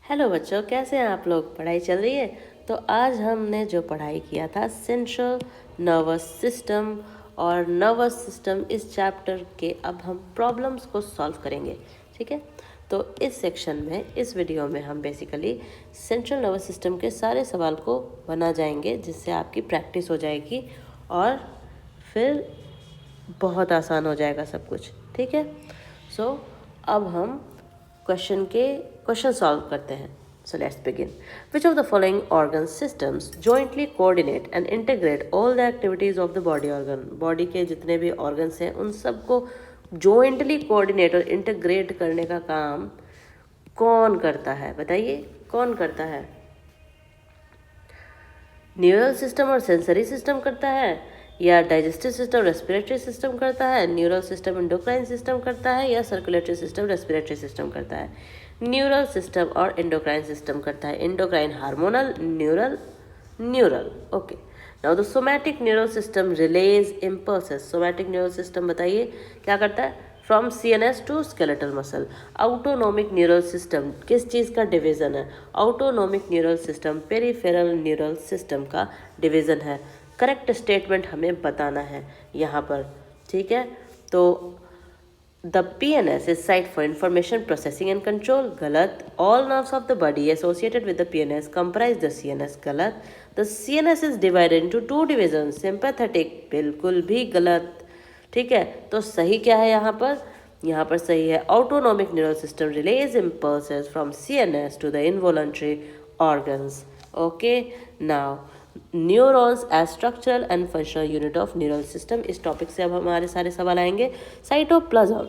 Hello बच्चों, कैसे हैं आप लोग? पढ़ाई चल रही है? तो आज हमने जो पढ़ाई किया था सेंट्रल नर्वस सिस्टम और नर्वस सिस्टम, इस चैप्टर के अब हम प्रॉब्लम्स को सॉल्व करेंगे। ठीक है, तो इस सेक्शन में, इस वीडियो में हम बेसिकली सेंट्रल नर्वस सिस्टम के सारे सवाल को बना जाएंगे, जिससे आपकी प्रैक्टिस हो जाएगी और फिर बहुत आसान हो जाएगा सब कुछ। ठीक है, सो अब हम क्वेश्चन सॉल्व करते हैं। So let's begin. Which of the following organ systems jointly coordinate and integrate all the activities of the body organ? Body के जितने भी ऑर्गन्स हैं उन सबको जॉइंटली कोऑर्डिनेट और इंटीग्रेट करने का काम कौन करता है? बताइए, कौन करता है? न्यूरल सिस्टम और सेंसरी सिस्टम करता है, या डाइजेस्टिव सिस्टम रेस्पिरेटरी सिस्टम करता है, न्यूरल सिस्टम एंडोक्राइन सिस्टम करता है, या सर्कुलेटरी सिस्टम रेस्पिरेटरी सिस्टम करता है? न्यूरल सिस्टम और एंडोक्राइन सिस्टम करता है। Endocrine hormonal, neural neural. Okay, now the somatic neural system release impulses. Somatic neural system बताइए क्या करता है? From CNS to skeletal muscle. Autonomic neural system किस चीज़ का डिवीज़न है? Autonomic neural system peripheral neural system का डिवीज़न है। करेक्ट स्टेटमेंट हमें बताना है यहाँ पर। ठीक है, तो the PNS is site for information processing and control, गलत। All nerves of the body associated with the PNS comprise the CNS, गलत। The CNS is divided into two division, sympathetic, बिल्कुल भी गलत। ठीक है, तो सही क्या है यहाँ पर? यहाँ पर सही है autonomic neural system release impulses from CNS to the involuntary organs. Okay, now neurons as structural and functional unit of neural system. इस टॉपिक से अब हमारे सारे सवाल आएंगे। Cytoplasm,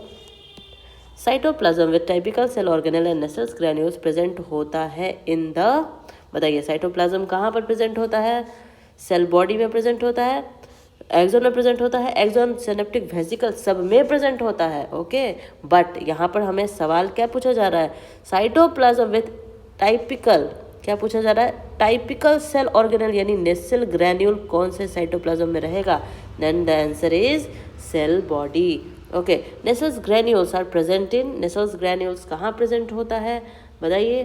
cytoplasm with typical cell organelle and Nissl's granules present होता है in the, बताइए साइटोप्लाज्म कहाँ पर प्रेजेंट होता है? सेल बॉडी में प्रेजेंट होता है, एक्सोन में प्रेजेंट होता है, एक्सोन सिनेप्टिक वेसिकल सब में प्रेजेंट होता है। ओके, बट यहाँ पर हमें सवाल क्या पूछा जा रहा है? साइटोप्लाज्म विद टाइपिकल, क्या पूछा जा रहा है? टाइपिकल सेल ऑर्गेनल यानी नेसल ग्रैन्यूल कौन से साइटोप्लाज्म में रहेगा? Then the answer is cell body. Okay, Nissl's granules are present in, Nissl's granules कहाँ प्रेजेंट होता है? बताइए।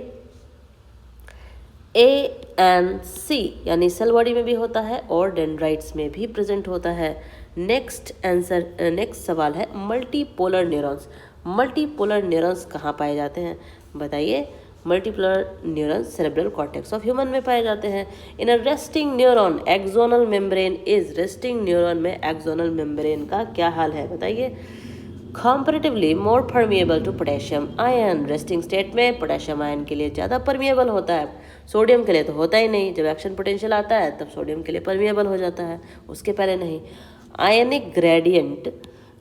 ANC यानी सेल बॉडी में भी होता है और डेंड्राइट्स में भी प्रेजेंट होता है। नेक्स्ट सवाल है मल्टीपोलर न्यूरॉन्स। मल्टीपोलर न्यूरॉन्स कहाँ पाए जाते हैं? बताइए। Multipolar neurons cerebral cortex of human में पाए जाते हैं। In a resting neuron axonal membrane is, resting neuron में एक्सोनल मेम्ब्रेन का क्या हाल है? बताइए। Comparatively more permeable to potassium ion, resting state में पोटेशियम आयन के लिए ज़्यादा परमिएबल होता है, सोडियम के लिए तो होता ही नहीं। जब एक्शन पोटेंशियल आता है तब सोडियम के लिए परमिएबल हो जाता है, उसके पहले नहीं। Ionic gradient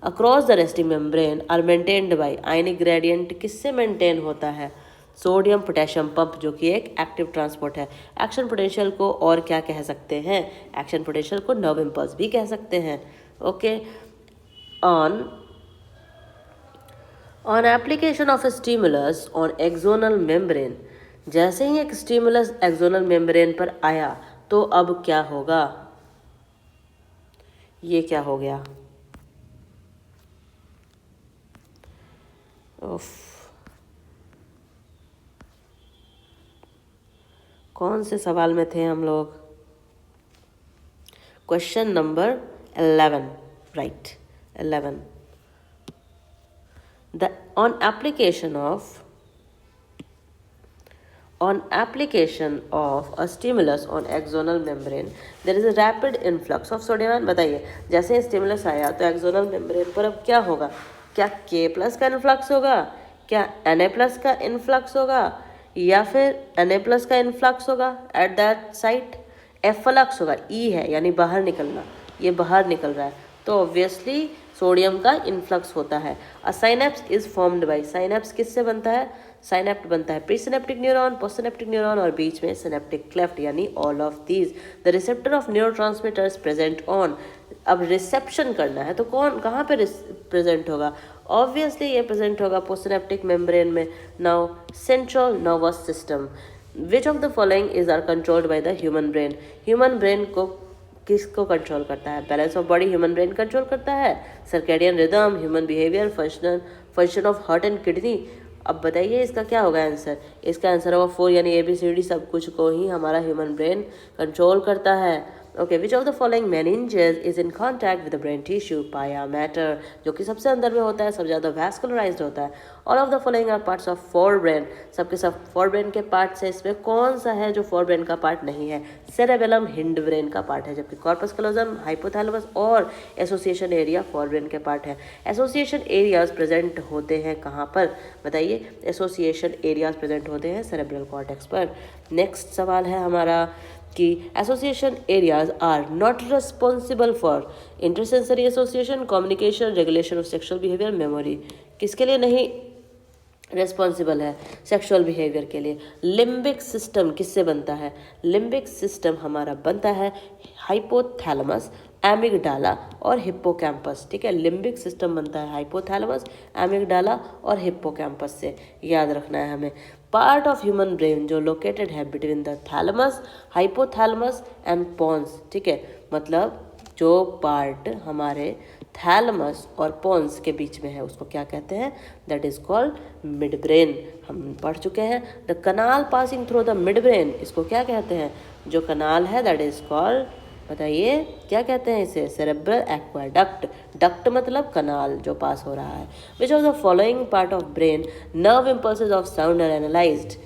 across the resting membrane are maintained by, ionic gradient किससे मेंटेन होता है? सोडियम पोटेशियम पंप, जो कि एक एक्टिव ट्रांसपोर्ट है। एक्शन पोटेंशियल को और क्या कह सकते हैं? एक्शन पोटेंशियल को नर्व इम्पल्स भी कह सकते हैं। Okay, on application of a stimulus on axonal membrane, जैसे ही एक स्टिमुलस एक्सोनल मेम्ब्रेन पर आया तो अब क्या होगा? ये क्या हो गया? कौन से सवाल में थे हम लोग? Question number 11, right, 11। On application of a stimulus on axonal membrane there is a rapid influx of sodium. बताइए, जैसे स्टिमुलस आया तो एक्सोनल मेम्ब्रेन पर अब क्या होगा? क्या K+ का इन्फ्लक्स होगा, क्या Na+ का इन्फ्लक्स होगा, या फिर Na+ का इन्फ्लक्स होगा एट दैट साइट? एफ्लक्स होगा, E है यानी बाहर निकलना, ये बाहर निकल रहा है तो ऑब्वियसली सोडियम का इन्फ्लक्स होता है। A synapse is formed by, synapse किससे बनता है? साइनेप्ट बनता है प्रीसिनेप्टिक न्यूरॉन, पोस्टसिनेप्टिक न्यूरॉन और बीच में सिनेप्टिक क्लेफ्ट, यानी all of these. The receptor of neurotransmitters present on, अब रिसेप्शन करना है तो कौन कहाँ पे प्रेजेंट होगा? ऑब्वियसली ये प्रेजेंट होगा पोस्टसिनेप्टिक मेम्ब्रेन में। Now central nervous system, which of the following is are controlled by the human brain? Human brain को किसको कंट्रोल करता है? Balance of body human brain control करता है, circadian rhythm, human behaviour, function of heart and kidney, अब बताइए इसका क्या होगा आंसर। इसका आंसर होगा 4, यानी ABCD सब कुछ को ही हमारा ह्यूमन ब्रेन कंट्रोल करता है। Okay, which of the following meninges is in contact with the brain tissue, पाया मैटर, जो कि सबसे अंदर में होता है, सबसे ज़्यादा वैस्कुलराइज्ड होता है। All of the following are parts of forebrain, सबके सब फोर ब्रेन के पार्ट्स है। इसमें कौन सा है जो फोर ब्रेन का पार्ट नहीं है? सेरेबेलम हिंड ब्रेन का पार्ट है, जबकि कॉर्पस कैलोजम, हाइपोथैलेमस और एसोसिएशन एरिया फोर ब्रेन के पार्ट है। एसोसिएशन एरियाज प्रेजेंट होते हैं कहाँ पर बताइए? एसोसिएशन एरियाज प्रेजेंट होते हैं सेरेब्रल कॉर्टेक्स पर। नेक्स्ट सवाल है हमारा कि association areas are not responsible for intersensory association, communication, regulation of sexual behaviour, memory. किसके लिए नहीं रिस्पॉन्सिबल है? सेक्सुअल बिहेवियर के लिए। लिम्बिक सिस्टम किससे बनता है? लिम्बिक सिस्टम हमारा बनता है हाइपोथैलेमस, एमिगडाला और हिप्पोकैम्पस। ठीक है, लिम्बिक सिस्टम बनता है हाइपोथैलेमस, एमिगडाला और हिप्पोकैम्पस से, याद रखना है हमें। पार्ट ऑफ ह्यूमन ब्रेन जो लोकेटेड है between the thalamus, hypothalamus and pons. ठीक है, मतलब जो पार्ट हमारे थैलेमस और पोन्स के बीच में है उसको क्या कहते हैं? That is called mid brain. हम पढ़ चुके हैं। The kanal passing through the mid brain, इसको क्या कहते हैं? जो कनाल है दैट इज कॉल्ड, बताइए क्या कहते हैं इसे? Cerebral aqueduct. डक्ट मतलब कनाल जो पास हो रहा है। Which of the following part of brain nerve impulses of sound are analysed?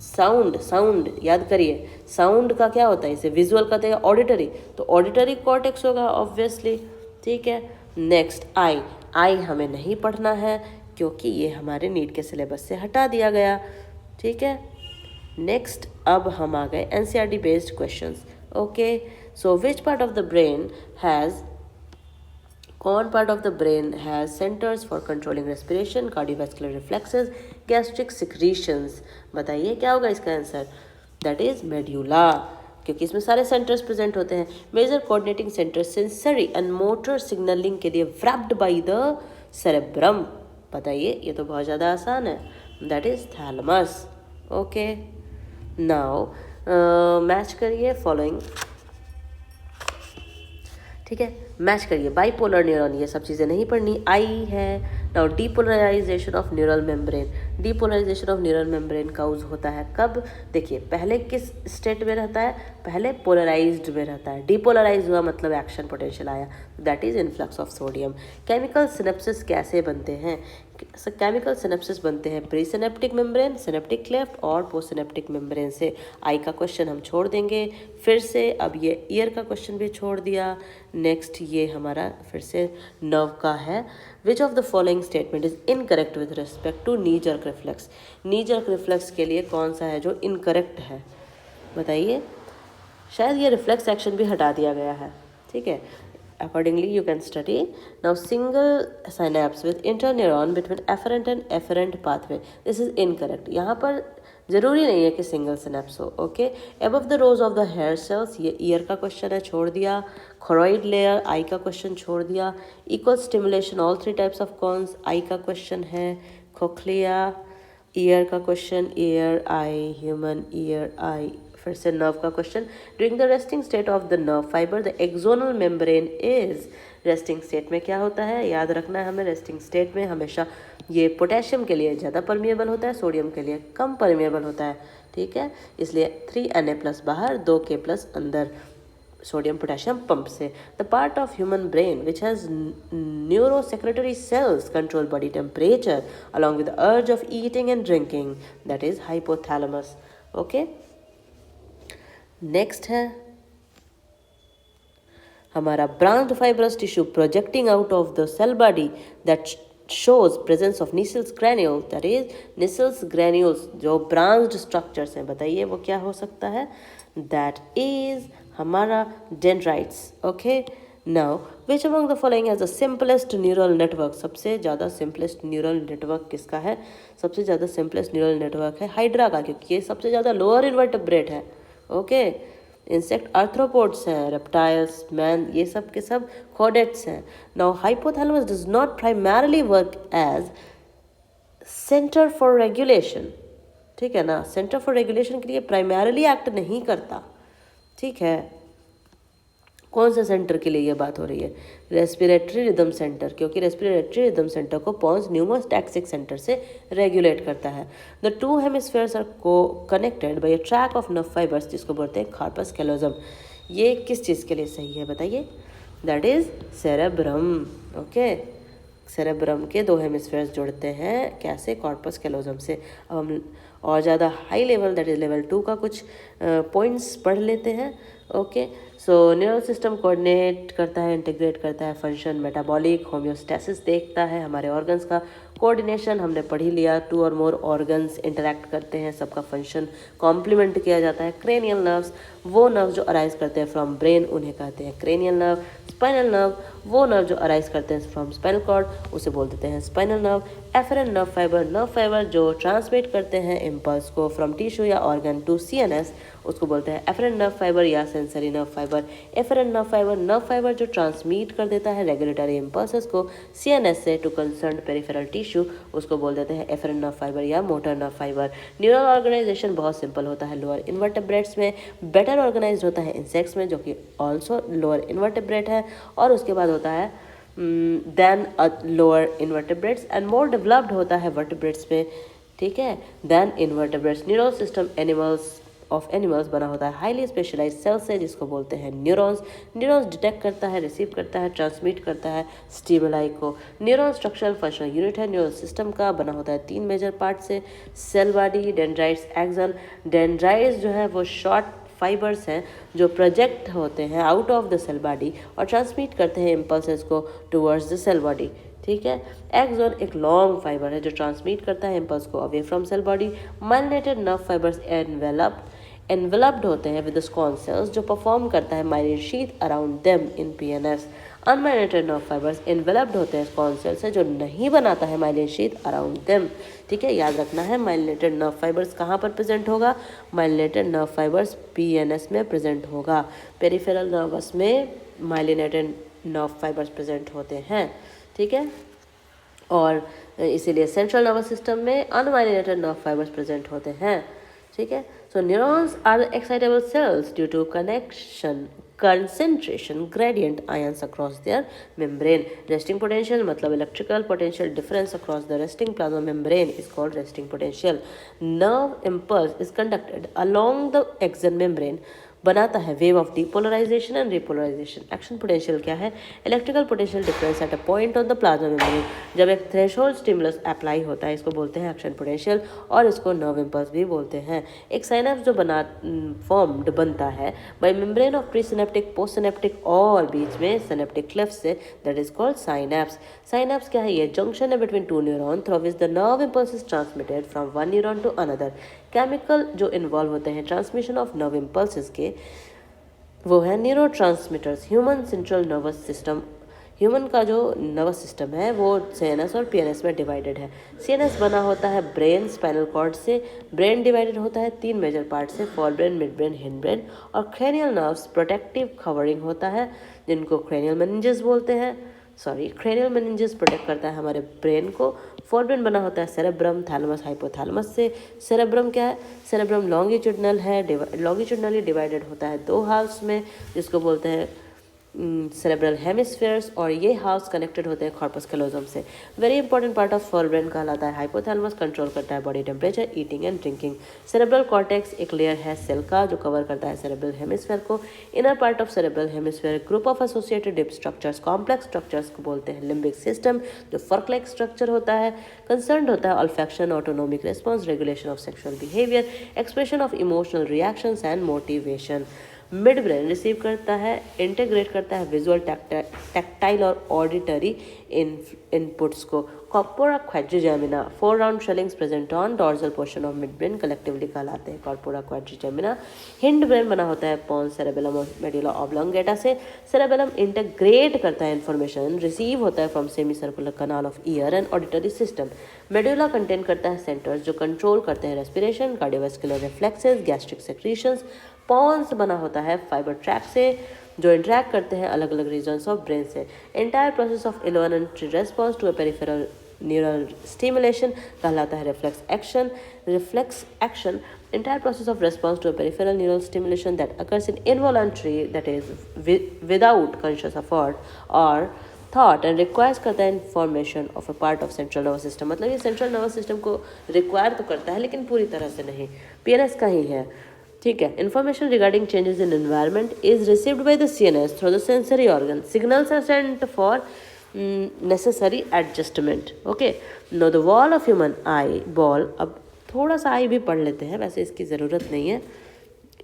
Sound याद करिए, साउंड का क्या होता है? इसे विजुअल कहते हैं, ऑडिटरी, तो ऑडिटरी कॉर्टेक्स होगा ऑब्वियसली। ठीक है, नेक्स्ट आई हमें नहीं पढ़ना है क्योंकि ये हमारे नीट के सिलेबस से हटा दिया गया। ठीक है, नेक्स्ट अब हम आ गए NCERT based questions. Okay, so which part of the brain has, कौन part of the brain has centres for controlling respiration, cardiovascular reflexes, gastric secretions? बताइए क्या होगा इसका आंसर? दैट इज मेड्यूला, क्योंकि इसमें सारे सेंटर्स प्रेजेंट होते हैं। Major coordinating centre sensory and motor signalling के लिए व्रैप्ड बाय द सेरेब्रम। बताइए, ये तो बहुत ज़्यादा आसान है। That is thalamus. Okay, now match करिए फॉलोइंग। ठीक है, मैच करिए। बाइपोलर न्यूरॉन, ये सब चीज़ें नहीं पढ़नी। आई है। Now depolarisation of neural membrane. Depolarisation of neural membrane cause होता है कब? देखिए, पहले किस स्टेट में रहता है? पहले पोलराइज्ड में रहता है। डीपोलराइज हुआ मतलब एक्शन पोटेंशियल आया, that is influx of sodium. Chemical synapses कैसे बनते हैं? केमिकल सिनेप्सिस बनते हैं pre synaptic membrane, synaptic cleft और पोस्ट सिनेप्टिक मेम्ब्रेन से। आई का क्वेश्चन हम छोड़ देंगे फिर से। अब ये ईयर का क्वेश्चन भी छोड़ दिया। नेक्स्ट ये हमारा फिर से नर्व का है। Which of the following statement is incorrect with respect to knee jerk reflex? Knee jerk reflex के लिए कौन सा है जो इनकरेक्ट है? बताइए, शायद ये रिफ्लेक्स एक्शन भी हटा दिया गया है। ठीक है, accordingly you can study. Now single synapse with interneuron between afferent and efferent pathway, this is incorrect. यहाँ पर जरूरी नहीं है कि सिंगल सिनेप्स हो। Okay, above the rows of the hair cells, ये ईयर का क्वेश्चन है, छोड़ दिया। खोरॉइड लेयर, आई का क्वेश्चन छोड़ दिया। Equal stimulation all three types of cones, eye का क्वेश्चन है। खोखलिया, ईयर का question, ear eye, human ear eye. फिर से नर्व का question, during the resting state of the nerve fibre the axonal membrane is. Resting state में क्या होता है? याद रखना है हमें, रेस्टिंग स्टेट में हमेशा ये पोटेशियम के लिए ज़्यादा परमिएबल होता है, सोडियम के लिए कम परमिएबल होता है। ठीक है, इसलिए 3Na+ बाहर, 2K+ अंदर, सोडियम पोटेशियम पंप से। The part of human brain which has neurosecretory cells control body temperature along with the urge of eating and drinking, that is hypothalamus. Okay, next है हमारा branched fibrous tissue projecting out of the cell body that shows presence of Nissl's granules, that is Nissl's granules, जो branched structures हैं। बताइए वो क्या हो सकता है? दैट इज हमारा dendrites. Okay, now which among the following has the simplest neural network? सबसे ज़्यादा सिंपलेस्ट न्यूरल नेटवर्क किसका है? सबसे ज़्यादा सिंपलेस्ट न्यूरल नेटवर्क है हाइड्रा का, क्योंकि ये सबसे ज़्यादा लोअर इन्वर्टेब्रेट है। ओके, इंसेक्ट आर्थ्रोपोड्स हैं, रेप्टाइल्स, मैन, ये सब के सब कॉडेट्स हैं। Now hypothalamus does not primarily work as centre for regulation. ठीक है ना, सेंटर फॉर रेगुलेशन के लिए प्राइमरली एक्ट नहीं करता। ठीक है, कौन सा सेंटर के लिए ये बात हो रही है? रेस्पिरेटरी रिदम सेंटर, क्योंकि रेस्पिरेटरी रिदम सेंटर को पोन्स न्यूमोटैक्सिक सेंटर से रेगुलेट करता है। द टू हेमिस्फेयर्स आर को connected by a track of nerve fibres, जिसको बोलते हैं कार्पस कैलोजम। ये किस चीज़ के लिए सही है बताइए? That is cerebrum. Okay, cerebrum के दो हेमिस्फेयर्स जुड़ते हैं कैसे? कॉर्पस कैलोजम से। अब हम और ज़्यादा high level that is level 2 का कुछ पॉइंट्स पढ़ लेते हैं। ओके, सो न्यूरल सिस्टम कोऑर्डिनेट करता है, इंटीग्रेट करता है, फंक्शन मेटाबॉलिक होम्योस्टेसिस देखता है, हमारे ऑर्गन्स का कोऑर्डिनेशन हमने पढ़ ही लिया। 2 और मोर ऑर्गन्स इंटरैक्ट करते हैं, सबका फंक्शन कॉम्प्लीमेंट किया जाता है। क्रेनियल नर्व्स, वो नर्व जो अराइज करते हैं फ्रॉम ब्रेन, उन्हें कहते हैं क्रेनियल नर्व। स्पाइनल नर्व, वो नर्व जो अराइज करते हैं फ्रॉम स्पाइनल कॉर्ड, उसे बोल देते हैं spinal nerve. Afferent nerve fibre जो ट्रांसमिट करते हैं इम्पल्स को फ्रॉम टिश्यू या ऑर्गन टू सीएनएस, उसको बोलते हैं एफरेंट नर्व फाइबर या sensory nerve fibre. Efferent nerve fibre जो ट्रांसमिट कर देता है रेगुलेटरी इम्पल्सेस को सीएनएस से टू कंसर्न पेरिफेरल टिश्यू, उसको बोल देते हैं एफरेंट नर्व फाइबर या motor nerve fibre. Neural organisation बहुत सिंपल होता है लोअर इन्वर्टेब्रेट्स में, बेटर ऑर्गेनाइज होता है इंसेक्ट्स में, जो कि ऑल्सो लोअर इन्वर्टेब्रेट है, और उसके बाद होता है then lower invertebrates and more developed होता है वर्टेब्रेट्स में, ठीक है, then invertebrates. Neural system animals बना होता है हाईली स्पेशलाइज्ड सेल से, जिसको बोलते हैं न्यूरॉन्स। न्यूरॉन्स डिटेक्ट करता है, रिसीव करता है, ट्रांसमिट करता है स्टिमुलाई को। न्यूरॉन स्ट्रक्चरल फंक्शनल यूनिट है न्यूरल सिस्टम का, बना होता है 3 मेजर पार्ट से, cell body, dendrites, axon. Dendrites जो है वो शॉर्ट फाइबर्स हैं जो प्रोजेक्ट होते हैं out of the cell body और ट्रांसमिट करते हैं इम्पल्सेस को टुवर्ड्स द सेल बॉडी, ठीक है। एक्सॉन एक लॉन्ग फाइबर है जो ट्रांसमिट करता है इम्पल्स को away from cell body. Myelinated nerve fibres enveloped होते हैं विद स्कॉन सेल्स जो परफॉर्म करता है myelin sheath around them in PNS. Unmyelinated nerve fibres enveloped होते हैं स्कॉन सेल से जो नहीं बनाता है माइलिन शीथ अराउंड देम, ठीक है। याद रखना है माइलिनेटेड नर्व फाइबर्स कहाँ पर प्रेजेंट होगा? माइलिनेटेड नर्व फाइबर्स पीएनएस में प्रेजेंट होगा। पेरिफेरल नर्वस में माइलिनेटेड नर्व फाइबर्स प्रेजेंट होते हैं, ठीक है। और इसीलिए सेंट्रल नर्वस सिस्टम में अनमाइलिनेटेड नर्व फाइबर्स प्रेजेंट होते हैं, ठीक है। So neurons are excitable cells due to concentration gradient ions across their membrane. Resting potential मतलब electrical potential difference across the resting plasma membrane is called resting potential. Nerve impulse is conducted along the axon membrane, बनाता है wave of depolarisation and repolarisation. Action potential क्या है? Electrical potential difference at a point on the plasma membrane. जब एक threshold stimulus apply होता है इसको बोलते हैं एक्शन पोटेंशियल, और इसको नर्व इम्पल्स भी बोलते हैं। एक साइनेप्स जो फॉर्म्ड बनता है by membrane of presynaptic, postsynaptic और बीच में सिनेप्टिक क्लेफ्ट से, that is called synapse. Synapse क्या है? ये जंक्शन है between two neuron through which the nerve impulse is transmitted from one neuron to another. Chemical जो involve होते हैं ट्रांसमिशन ऑफ नर्व इम्पल्सेस के, वो है neurotransmitters. Human central nervous system, human का जो नर्वस सिस्टम है वो सीएनएस और पीएनएस में डिवाइडेड है। सीएनएस बना होता है ब्रेन स्पाइनल कॉर्ड से, ब्रेन डिवाइडेड होता है 3 मेजर पार्ट से, fore brain, mid brain, hind brain, और क्रेनियल नर्व्स प्रोटेक्टिव कवरिंग होता है जिनको क्रेनियल मेनिंजेस बोलते हैं। क्रेनियल मेनिंजेस प्रोटेक्ट करता है हमारे ब्रेन को। फोरब्रेन बना होता है सेरेब्रम, थैलेमस, हाइपोथैलेमस से। सेरेब्रम क्या है? सेरेब्रम लॉन्गिट्यूडनल है, लॉन्गिट्यूडनली डिवाइडेड होता है 2 हाफ्स में, जिसको बोलते हैं सेरेब्रल हेमिस्फेयर्स, और ये हाउस कनेक्टेड होते हैं कॉर्पस कैलोजम से। Very important part of forebrain कहलाता है हाइपोथैलेमस, कंट्रोल करता है body temperature, eating and drinking. Cerebral cortex एक लेयर है सेल का जो कवर करता है सेरेब्रल हेमिस्फेयर को। Inner part of cerebral hemisphere group of associated structures, complex structures को बोलते हैं लिम्बिक सिस्टम, जो फर्क लाइक स्ट्रक्चर होता है। कंसर्न होता है olfaction, autonomic response, regulation of sexual behaviour, expression of emotional reactions and motivation. Mid brain receive करता है, इंटीग्रेट करता है विजुअल, टैक्टाइल और ऑडिटरी इनपुट्स को। Corpora quadrigemina 4 round swellings present on dorsal portion of mid brain collectively कहलाते हैं corpora quadrigemina. Hind brain बना होता है पॉन्स, सेरेबेलम और मेडुला ऑब्लोंगेटा से। सेरेबेलम इंटीग्रेट करता है इन्फॉर्मेशन, रिसीव होता है from semi circular kanal of ear and auditory system. Medulla contain करता है सेंटर्स जो कंट्रोल करते हैं respiration, cardiovascular reflexes, gastric secretions. Pons बना होता है फाइबर ट्रैक से जो इंटरैक्ट करते हैं अलग अलग रीजन्स ऑफ ब्रेन से। Entire process of involuntary response to a peripheral neural stimulation कहलाता है reflex action. Reflex action entire process of response to a peripheral neural stimulation that occurs in involuntary, that is without conscious effort or thought and requires करता है information of a part of central nervous system। मतलब ये central nervous system को require तो करता है लेकिन पूरी तरह से नहीं, PNS का ही है, ठीक है। Information regarding changes in environment is received by the CNS through the sensory organ। Signals are sent for necessary adjustment। Okay, now the wall of human eye ball, अब थोड़ा सा आई भी पढ़ लेते हैं, वैसे इसकी ज़रूरत नहीं है,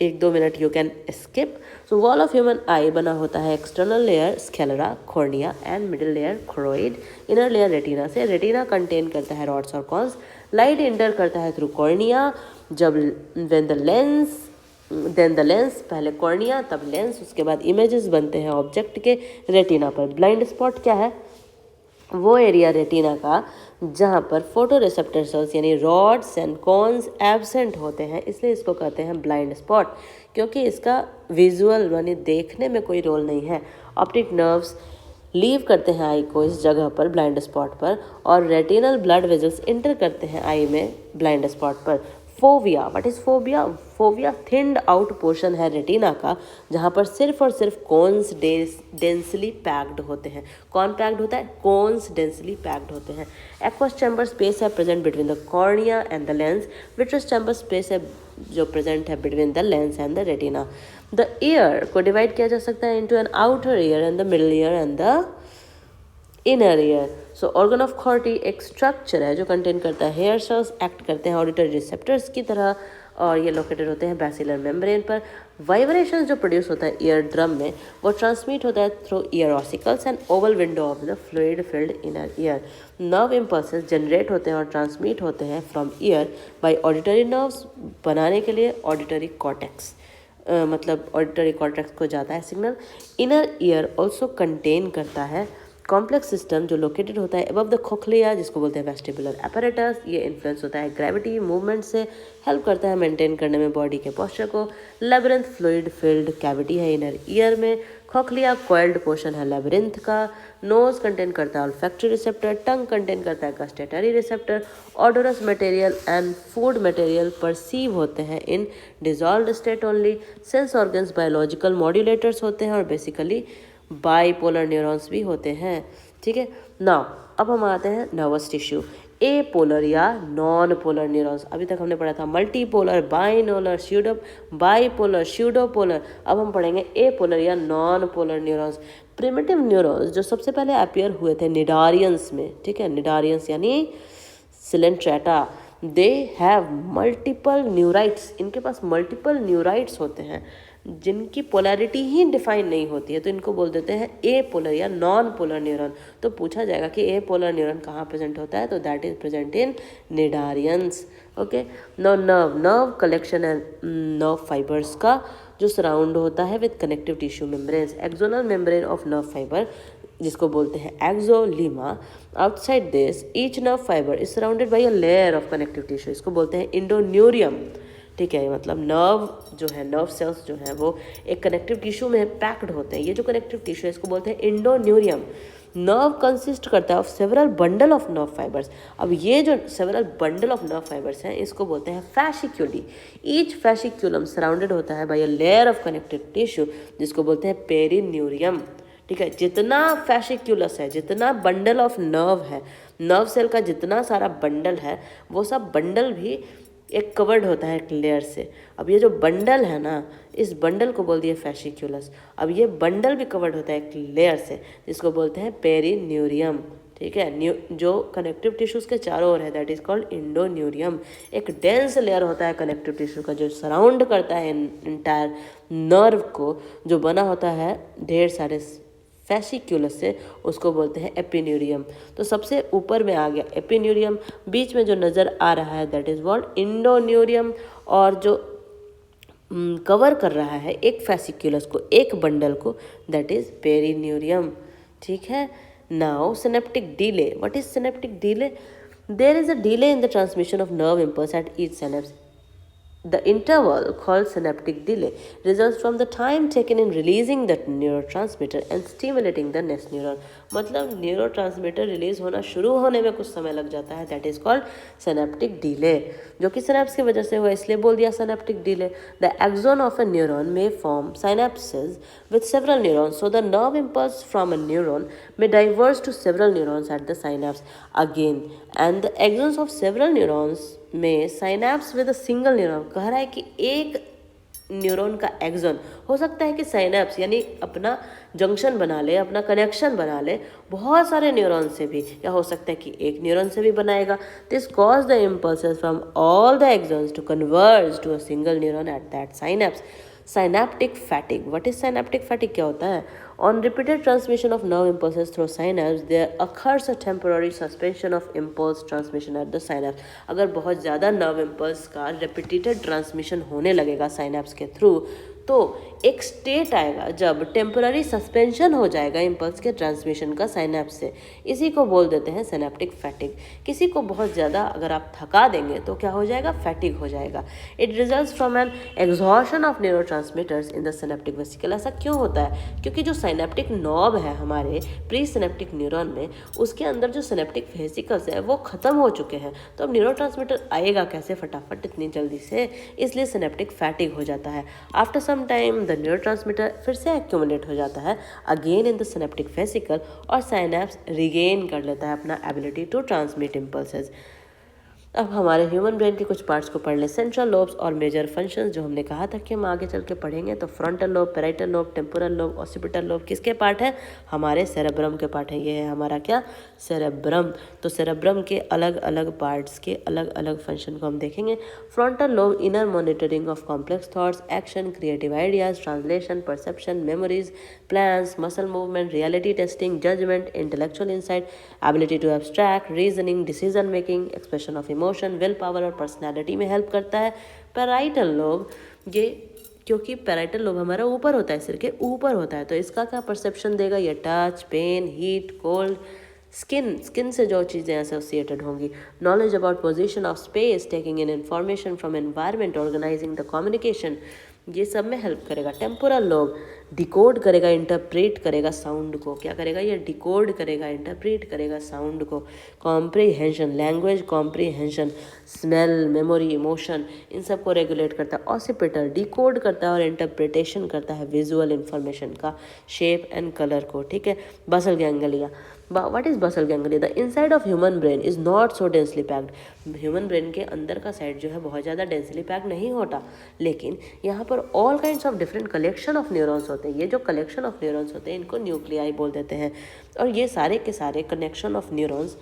1-2 minute you can skip. So wall of human eye बना होता है external layer sclera cornea and middle layer choroid, inner layer retina से। रेटिना कंटेन करता है रॉड्स और कॉन्स। लाइट इंटर करता है थ्रू कॉर्निया, जब देन द लेंस, पहले कॉर्निया तब लेंस, उसके बाद इमेजेस बनते हैं ऑब्जेक्ट के रेटिना पर। ब्लाइंड स्पॉट क्या है? वो एरिया रेटिना का जहाँ पर फोटो रिसेप्टर सेल्स यानी रॉड्स एंड कॉन्स एब्सेंट होते हैं, इसलिए इसको कहते हैं ब्लाइंड स्पॉट, क्योंकि इसका विजुअल यानी देखने में कोई रोल नहीं है। ऑप्टिक नर्व्स लीव करते हैं आई को इस जगह पर ब्लाइंड स्पॉट पर, और रेटिनल ब्लड वेजल्स इंटर करते हैं आई में ब्लाइंड स्पॉट पर। Fovea, what is fovea? Fovea thinned out portion है रेटिना का, जहाँ पर सिर्फ और सिर्फ कोन्स डेंसली पैक्ड होते हैं। कौन पैक्ड होता है? कोन्स डेंसली पैक्ड होते हैं। एक्वस चैम्बर स्पेस है present between the cornea and the lens. Vitreous chamber space है जो प्रेजेंट है between the lens and the retina. The ear को डिवाइड किया जा सकता है into an outer ear and the middle ear and the inner ear. So organ of Corti एक structure है जो कंटेन करता है हेयर सेल्स, एक्ट करते हैं ऑडिटरी रिसेप्टर्स की तरह, और ये लोकेटेड होते हैं बैसिलर मेम्ब्रेन पर। वाइब्रेशन जो प्रोड्यूस होता है ईयर ड्रम में, वो ट्रांसमिट होता है through ear ossicles and oval window of the fluid filled inner ear. Nerve impulses generate होते हैं और ट्रांसमिट होते हैं from ear by auditory nerves बनाने के लिए ऑडिटरी कॉर्टेक्स, मतलब ऑडिटरी कॉर्टेक्स को जाता है signal. Inner ear also contain करता है कॉम्प्लेक्स सिस्टम जो लोकेटेड होता है अबव द खोखलिया, जिसको बोलते हैं वेस्टिबुलर apparatus। ये इन्फ्लुएंस होता है ग्रेविटी मूवमेंट से, हेल्प करता है मेंटेन करने में बॉडी के पोस्चर को। लेबिरिंथ फ्लूइड फिल्ड कैविटी है इनर ईयर में। खोखलिया कॉइल्ड पोर्शन है लेबिरिंथ का। नोज कंटेन करता है ऑल्फैक्टरी रिसेप्टर। टंग कंटेन करता है gustatory receptor. Odorous material and food material perceive होते हैं in dissolved state only. Sense organs biological modulators होते हैं और बेसिकली बाईपोलर न्यूरॉन्स भी होते हैं, ठीक है। नाउ अब हम आते हैं नर्वस टिश्यू। ए पोलर या नॉन पोलर न्यूरॉन्स, अभी तक हमने पढ़ा था मल्टीपोलर, बाइनोलर, बाईपोलर, स्यूडोपोलर। अब हम पढ़ेंगे ए पोलर या non polar neurons. Primitive neurons जो सबसे पहले अपीयर हुए थे निडारियंस में, ठीक है, निडारियंस यानी Coelenterata, they have multiple neurites, इनके पास मल्टीपल न्यूराइट्स होते हैं जिनकी पोलैरिटी ही डिफाइन नहीं होती है, तो इनको बोल देते हैं ए पोलर या नॉन पोलर न्यूरॉन। तो पूछा जाएगा कि ए पोलर न्यूरॉन कहाँ प्रेजेंट होता है, तो that is present in cnidarians. Okay, nerve collection है नर्व फाइबर्स का जो सराउंड होता है with connective tissue membranes. Axonal membrane of nerve fibre जिसको बोलते हैं axolemma. Outside this each nerve fibre is surrounded by a layer of connective tissue, इसको बोलते हैं इंडोन्यूरियम, ठीक है। मतलब नर्व जो है, नर्व सेल्स जो है वो एक कनेक्टिव टिश्यू में पैक्ड होते हैं। ये जो कनेक्टिव टिश्यू है इसको बोलते हैं इंडोन्यूरियम। नर्व कंसिस्ट करता है of several bundle of nerve fibres. अब ये जो several bundle of nerve fibres हैं इसको बोलते हैं फैसिक्यूली। ईच फैसिक्यूलम सराउंडेड होता है by a layer of connective tissue जिसको बोलते हैं पेरिन्यूरियम, ठीक है। जितना फैसिक्यूलस है, जितना बंडल ऑफ नर्व है, नर्व सेल का जितना सारा बंडल है, वो सब बंडल भी एक कवर्ड होता है एक लेयर से। अब ये जो बंडल है ना, इस बंडल को बोल दिए फैसिक्यूलस। अब ये बंडल भी कवर्ड होता है एक लेयर से जिसको बोलते हैं पेरिन्यूरियम, ठीक है। जो कनेक्टिव टिश्यूज के चारों ओर है दैट इज कॉल्ड इंडोन्यूरियम। एक डेंस लेयर होता है कनेक्टिव टिश्यू का जो सराउंड करता है इंटायर नर्व को, जो बना होता है ढेर सारे फैसिक्यूलस से, उसको बोलते हैं एपिन्यूरियम। तो सबसे ऊपर में आ गया एपिन्यूरियम, बीच में जो नज़र आ रहा है दैट इज कॉल्ड इंडोन्यूरियम, और जो कवर कर रहा है एक फैसिक्यूलस को, एक बंडल को, दैट इज पेरिन्यूरियम, ठीक है। Now synaptic delay, what is synaptic delay? There is a delay in the transmission of nerve impulse at each synapse. The interval called synaptic delay results from the time taken in releasing the neurotransmitter and stimulating the next neuron. मतलब neurotransmitter release होना शुरू होने में कुछ समय लग जाता है, that is called synaptic delay, जो कि सिनेप्स की वजह से हुआ इसलिए बोल दिया synaptic delay. The axon of a neuron में form synapses with several neurons, so the nerve impulse from a neuron may diverge to several neurons at the synapse again, and the axons of several neurons may synapse with a single neuron। कह रहा है कि एक neuron का axon हो सकता है कि साइनेप्स यानी अपना जंक्शन बना ले, अपना कनेक्शन बना ले बहुत सारे न्यूरॉन से भी, या हो सकता है कि एक न्यूरॉन से भी बनाएगा। This cause the impulses from all the axons to converge to a single neuron at that synapse. Synaptic fatigue, what is synaptic fatigue, क्या होता है? On repeated transmission of nerve impulses through synapse there occurs a temporary suspension of impulse transmission at the synapse. अगर बहुत ज़्यादा nerve impulse का repeated transmission होने लगेगा synapse के थ्रू, तो एक स्टेट आएगा जब टेम्पररी सस्पेंशन हो जाएगा इम्पल्स के ट्रांसमिशन का साइनेप्स से। इसी को बोल देते हैं सिनेप्टिक फैटिग। किसी को बहुत ज़्यादा अगर आप थका देंगे तो क्या हो जाएगा? फैटिग हो जाएगा। It results from an exhaustion of neurotransmitters in the synaptic vesicle. ऐसा क्यों होता है? क्योंकि जो सिनेप्टिक नॉब है हमारे प्री सिनेप्टिक न्यूरॉन में, उसके अंदर जो सिनेप्टिक वेसिकल्स है वो ख़त्म हो चुके हैं। तो अब न्यूरोट्रांसमीटर आएगा कैसे फटाफट इतनी जल्दी से? इसलिए सिनेप्टिक फैटिग हो जाता है। After some time the neurotransmitter फिर से एक्यूमुलेट हो जाता है again in the synaptic vesicle, और साइनेप्स रिगेन कर लेता है अपना एबिलिटी टू ट्रांसमिट इम्पल्सेस। अब हमारे ह्यूमन ब्रेन के कुछ पार्ट्स को पढ़ लें। सेंट्रल लोब्स और मेजर फंक्शंस, जो हमने कहा था कि हम आगे चल के पढ़ेंगे। तो frontal lobe, parietal lobe, temporal lobe, occipital lobe किसके पार्ट है? हमारे सेरेब्रम के पार्ट है। ये है हमारा क्या? सेरेब्रम। तो सेरेब्रम के अलग अलग पार्ट्स के अलग अलग फंक्शन को हम देखेंगे। Frontal lobe inner monitoring of complex thoughts, action, creative ideas, translation, perception, memories, plans, muscle movement, reality testing, judgement, intellectual insight, ability to abstract, reasoning, decision making, expression of emotion, will power और personality में help करता है। Parietal lobe, ये क्योंकि parietal lobe हमारा ऊपर होता है, सिर के ऊपर होता है, तो इसका क्या परसेप्शन देगा? ये touch, pain, heat, cold, skin से जो चीज़ें एसोसिएटेड होंगी। Knowledge about position of space, taking in information from environment, organising the communication, ये सब में हेल्प करेगा। टेम्पोरल लोब डिकोड करेगा, इंटरप्रेट करेगा साउंड को। क्या करेगा? ये डिकोड करेगा, इंटरप्रेट करेगा साउंड को। Comprehension, language comprehension, smell, memory, emotion, इन सब को रेगुलेट करता है। ऑसिपिटल डिकोड करता है और इंटरप्रिटेशन करता है विजुअल इंफॉर्मेशन का, शेप एंड कलर को। ठीक है। बसल ganglia, what is basal ganglia? The inside of human brain is not so densely packed। Human brain के अंदर का साइड जो है बहुत ज़्यादा डेंसली पैक नहीं होता, लेकिन यहाँ पर all kinds of different collection of neurons होते हैं। ये जो कलेक्शन ऑफ न्यूरॉन्स होते हैं इनको न्यूक्लियाई बोल देते हैं। और ये सारे के सारे connection of neurons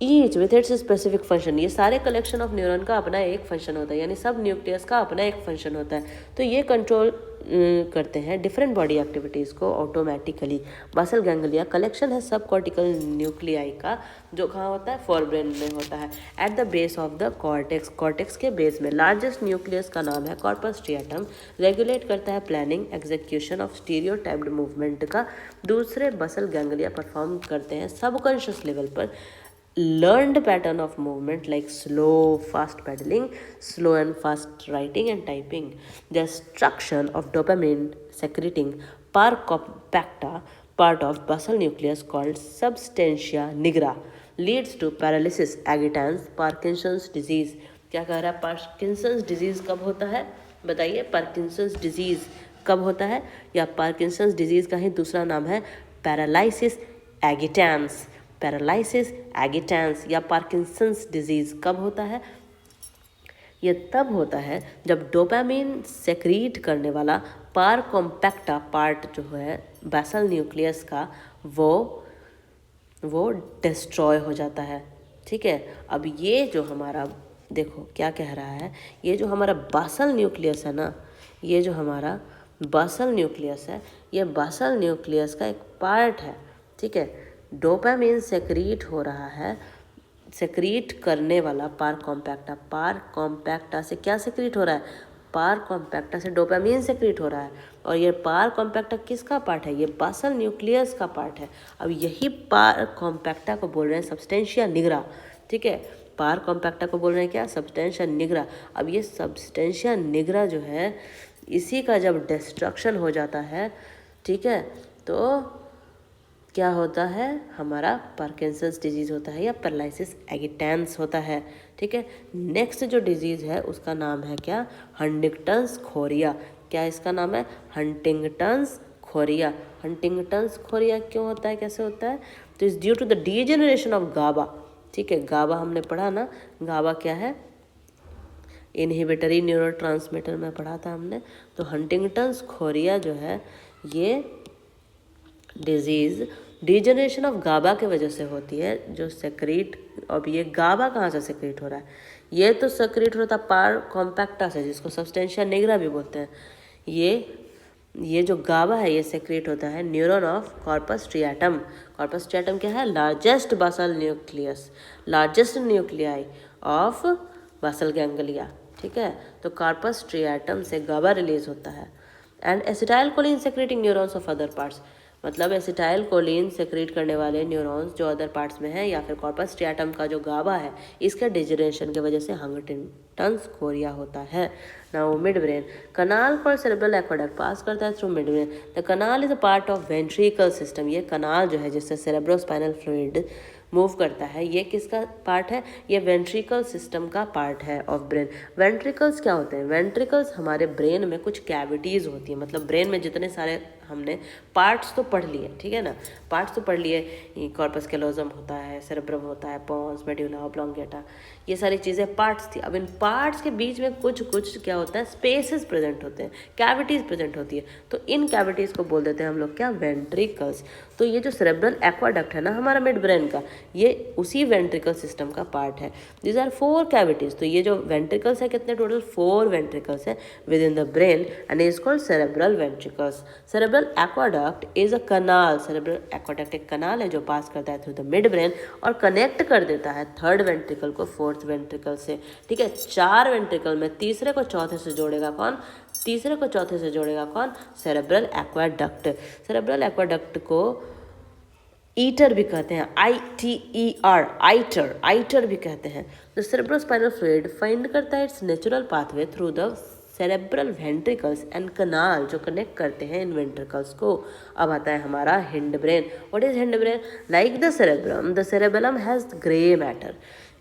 each with its specific function, ये सारे कलेक्शन ऑफ न्यूरॉन का अपना एक फंक्शन होता है, यानी सब न्यूक्लियस का अपना एक फंक्शन होता है। तो ये कंट्रोल करते हैं डिफरेंट बॉडी एक्टिविटीज़ को ऑटोमेटिकली। बासल गैंग्लिया कलेक्शन है सब कॉर्टिकल न्यूक्लियाई का, जो कहाँ होता है? फोर ब्रेन में होता है, at the base of the cortex. Cortex के बेस में लार्जेस्ट न्यूक्लियस का नाम है कॉर्पस स्ट्रिएटम, रेगुलेट करता है planning, execution of stereotyped movement का। दूसरे बसल गैंग्लिया परफॉर्म करते हैं सबकॉन्शियस लेवल पर learned pattern of movement like slow fast pedaling, slow and fast writing and typing. The destruction of dopamine secreting par compacta part of basal nucleus called substantia nigra leads to paralysis, agitans, Parkinson's disease। क्या कह रहा है? Parkinson's disease कब होता है? बताइए, Parkinson's disease कब होता है? या पार्किंसंस डिजीज का ही दूसरा नाम है पैरालिसिस एगिटेंस। पैरालिसिस एगिटेंस या पार्किंसंस डिजीज कब होता है? ये तब होता है जब डोपामिन सेक्रीट करने वाला पार कॉम्पैक्टा पार्ट जो है बेसल न्यूक्लियस का, वो डिस्ट्रॉय हो जाता है। ठीक है। अब ये जो हमारा, देखो क्या कह रहा है, ये जो हमारा बासल न्यूक्लियस है ना, ये जो हमारा बासल न्यूक्लियस है, ये बासल न्यूक्लियस का एक पार्ट है। ठीक है। डोपामिन सेक्रीट हो रहा है, सेक्रीट करने वाला पार कॉम्पैक्टा से क्या सेक्रीट हो रहा है? पार कॉम्पैक्टा से डोपामिन सेक्रीट हो रहा है। और ये पार कॉम्पैक्टा किसका पार्ट है? ये बासल न्यूक्लियस का पार्ट है। अब यही पार कॉम्पैक्टा को बोल रहे हैं सब्सटेंशिया निग्रा। ठीक है। पार कॉम्पैक्टा को बोल रहे हैं क्या? Substantia nigra. अब ये सब्सटेंशिया निग्रा जो है, इसी का जब डिस्ट्रक्शन हो जाता है, ठीक है, तो क्या होता है, हमारा पार्किंसंस डिजीज़ होता है या पैरालिसिस एगिटेंस होता है। ठीक है, नेक्स्ट जो डिजीज़ है उसका नाम है क्या, हंटिंगटन्स खोरिया। क्या इसका नाम है, हंटिंगटन्स खोरिया। हंटिंगटन्स खोरिया क्यों होता है, कैसे होता है, तो is due to the degeneration of GABA. ठीक है, गाबा हमने पढ़ा ना, गाबा क्या है, इनहिबिटरी न्यूरोट्रांसमीटर में पढ़ा था हमने। तो हंटिंगटन्स खोरिया जो है ये डिजीज़ डिजेनरेशन ऑफ गाबा के वजह से होती है, जो सेक्रेट। अब ये गाबा कहाँ से सेक्रेट हो रहा है, ये तो सेक्रेट होता पार कॉम्पैक्टा से, जिसको सब्सटेंशिया निग्रा भी बोलते हैं। ये जो गाबा है ये सेक्रेट होता है न्यूरॉन ऑफ कॉर्पस ट्रिएटम। कॉर्पस ट्रिएटम क्या है, largest basal nucleus, largest nuclei of basal ganglia. ठीक है, तो कॉर्पस ट्रिएटम से गाबा रिलीज होता है। And acetyl choline secreting neurons of other parts, मतलब एसिटाइल कोलिन सेक्रेट करने वाले न्यूरॉन्स जो अदर पार्ट्स में है, या फिर कॉर्पस ट्रिएटम का जो गाबा है इसके डिजनरेशन की वजह से हंटिंगटन्स खोरिया होता है। Now midbrain, canal for cerebral aqueduct pass करता है through midbrain. The canal is a part of ventricle system. ये कनाल जो है जिससे सेरेब्रोस्पाइनल फ्लूइड मूव करता है, ये किसका पार्ट है, ये वेंट्रिकल सिस्टम का पार्ट है ऑफ ब्रेन। वेंट्रिकल्स क्या होते हैं, वेंट्रिकल्स हमारे ब्रेन में कुछ कैविटीज़ होती है, मतलब ब्रेन में जितने सारे हमने पार्ट्स तो पढ़ लिए, ठीक है ना, पार्ट्स तो पढ़ लिए, कॉर्पस कैलोजम होता है, सेरेब्रम होता है, पोन्स, मेडुला ऑब्लोंगेटा, ये सारी चीज़ें पार्ट्स थी। अब इन पार्ट्स के बीच में कुछ कुछ क्या होता है, स्पेसेस प्रेजेंट होते हैं, कैविटीज़ प्रेजेंट होती है, तो इन कैविटीज़ को बोल देते हैं हम लोग क्या, वेंट्रिकल्स। तो ये जो सेरेब्रल एक्वाडक्ट है ना हमारा मिड ब्रेन का, ये उसी वेंट्रिकल सिस्टम का पार्ट है। These are 4 cavities. तो ये जो वेंट्रिकल्स है कितने, टोटल 4 वेंट्रिकल्स है within the brain and is called cerebral ventricles. Cerebral aqueduct is a canal, cerebral aqueduct एक कनाल है जो पास करता है थ्रू द मिड ब्रेन और कनेक्ट कर देता है 3rd वेंट्रिकल को 4th वेंट्रिकल से। ठीक है, 4 वेंट्रिकल में तीसरे को चौथे से जोड़ेगा कौन, तीसरे को चौथे से जोड़ेगा कौन, सेरेब्रल एक्वाडक्ट। सेरेब्रल एक्वाडक्ट को ईटर भी कहते हैं, ITER, आइटर, आइटर भी कहते हैं। द सेरेब्रोस्पाइनल फ्लूइड फाइंड करता है its natural pathway through the cerebral ventricles and canal जो कनेक्ट करते हैं इन वेंट्रिकल्स को। अब आता है हमारा hind brain. What is hind brain, like the cerebrum the cerebellum has grey matter.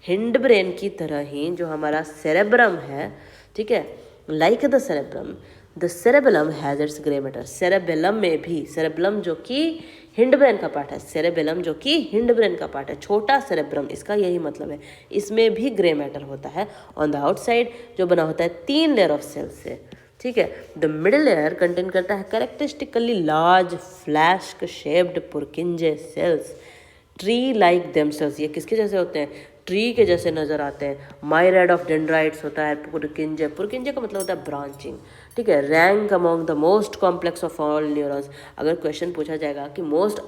Hind brain की तरह ही जो हमारा सेरेब्रम है, ठीक है, like the cerebrum the cerebellum has its grey matter. Cerebellum में भी, सेरेबेलम जो कि हिंड ब्रेन का पार्ट है, सेरेबेलम जो कि हिंड ब्रेन का पार्ट है, छोटा सेरेब्रम, इसका यही मतलब है, इसमें भी ग्रे मैटर होता है ऑन द आउटसाइड, जो बना होता है 3 लेयर ऑफ सेल्स से। ठीक है, द मिडिल लेयर कंटेन करता है characteristically large flask shaped Purkinje cells, tree like themselves. ये किसके जैसे होते हैं, ट्री के जैसे नजर आते हैं। माइरेड ऑफ डेंड्राइट्स होता है, पुरकिंजे, पुरकिंजे का मतलब होता है ब्रांचिंग। ठीक है, rank among the most complex of all neurons. अगर क्वेश्चन पूछा जाएगा कि most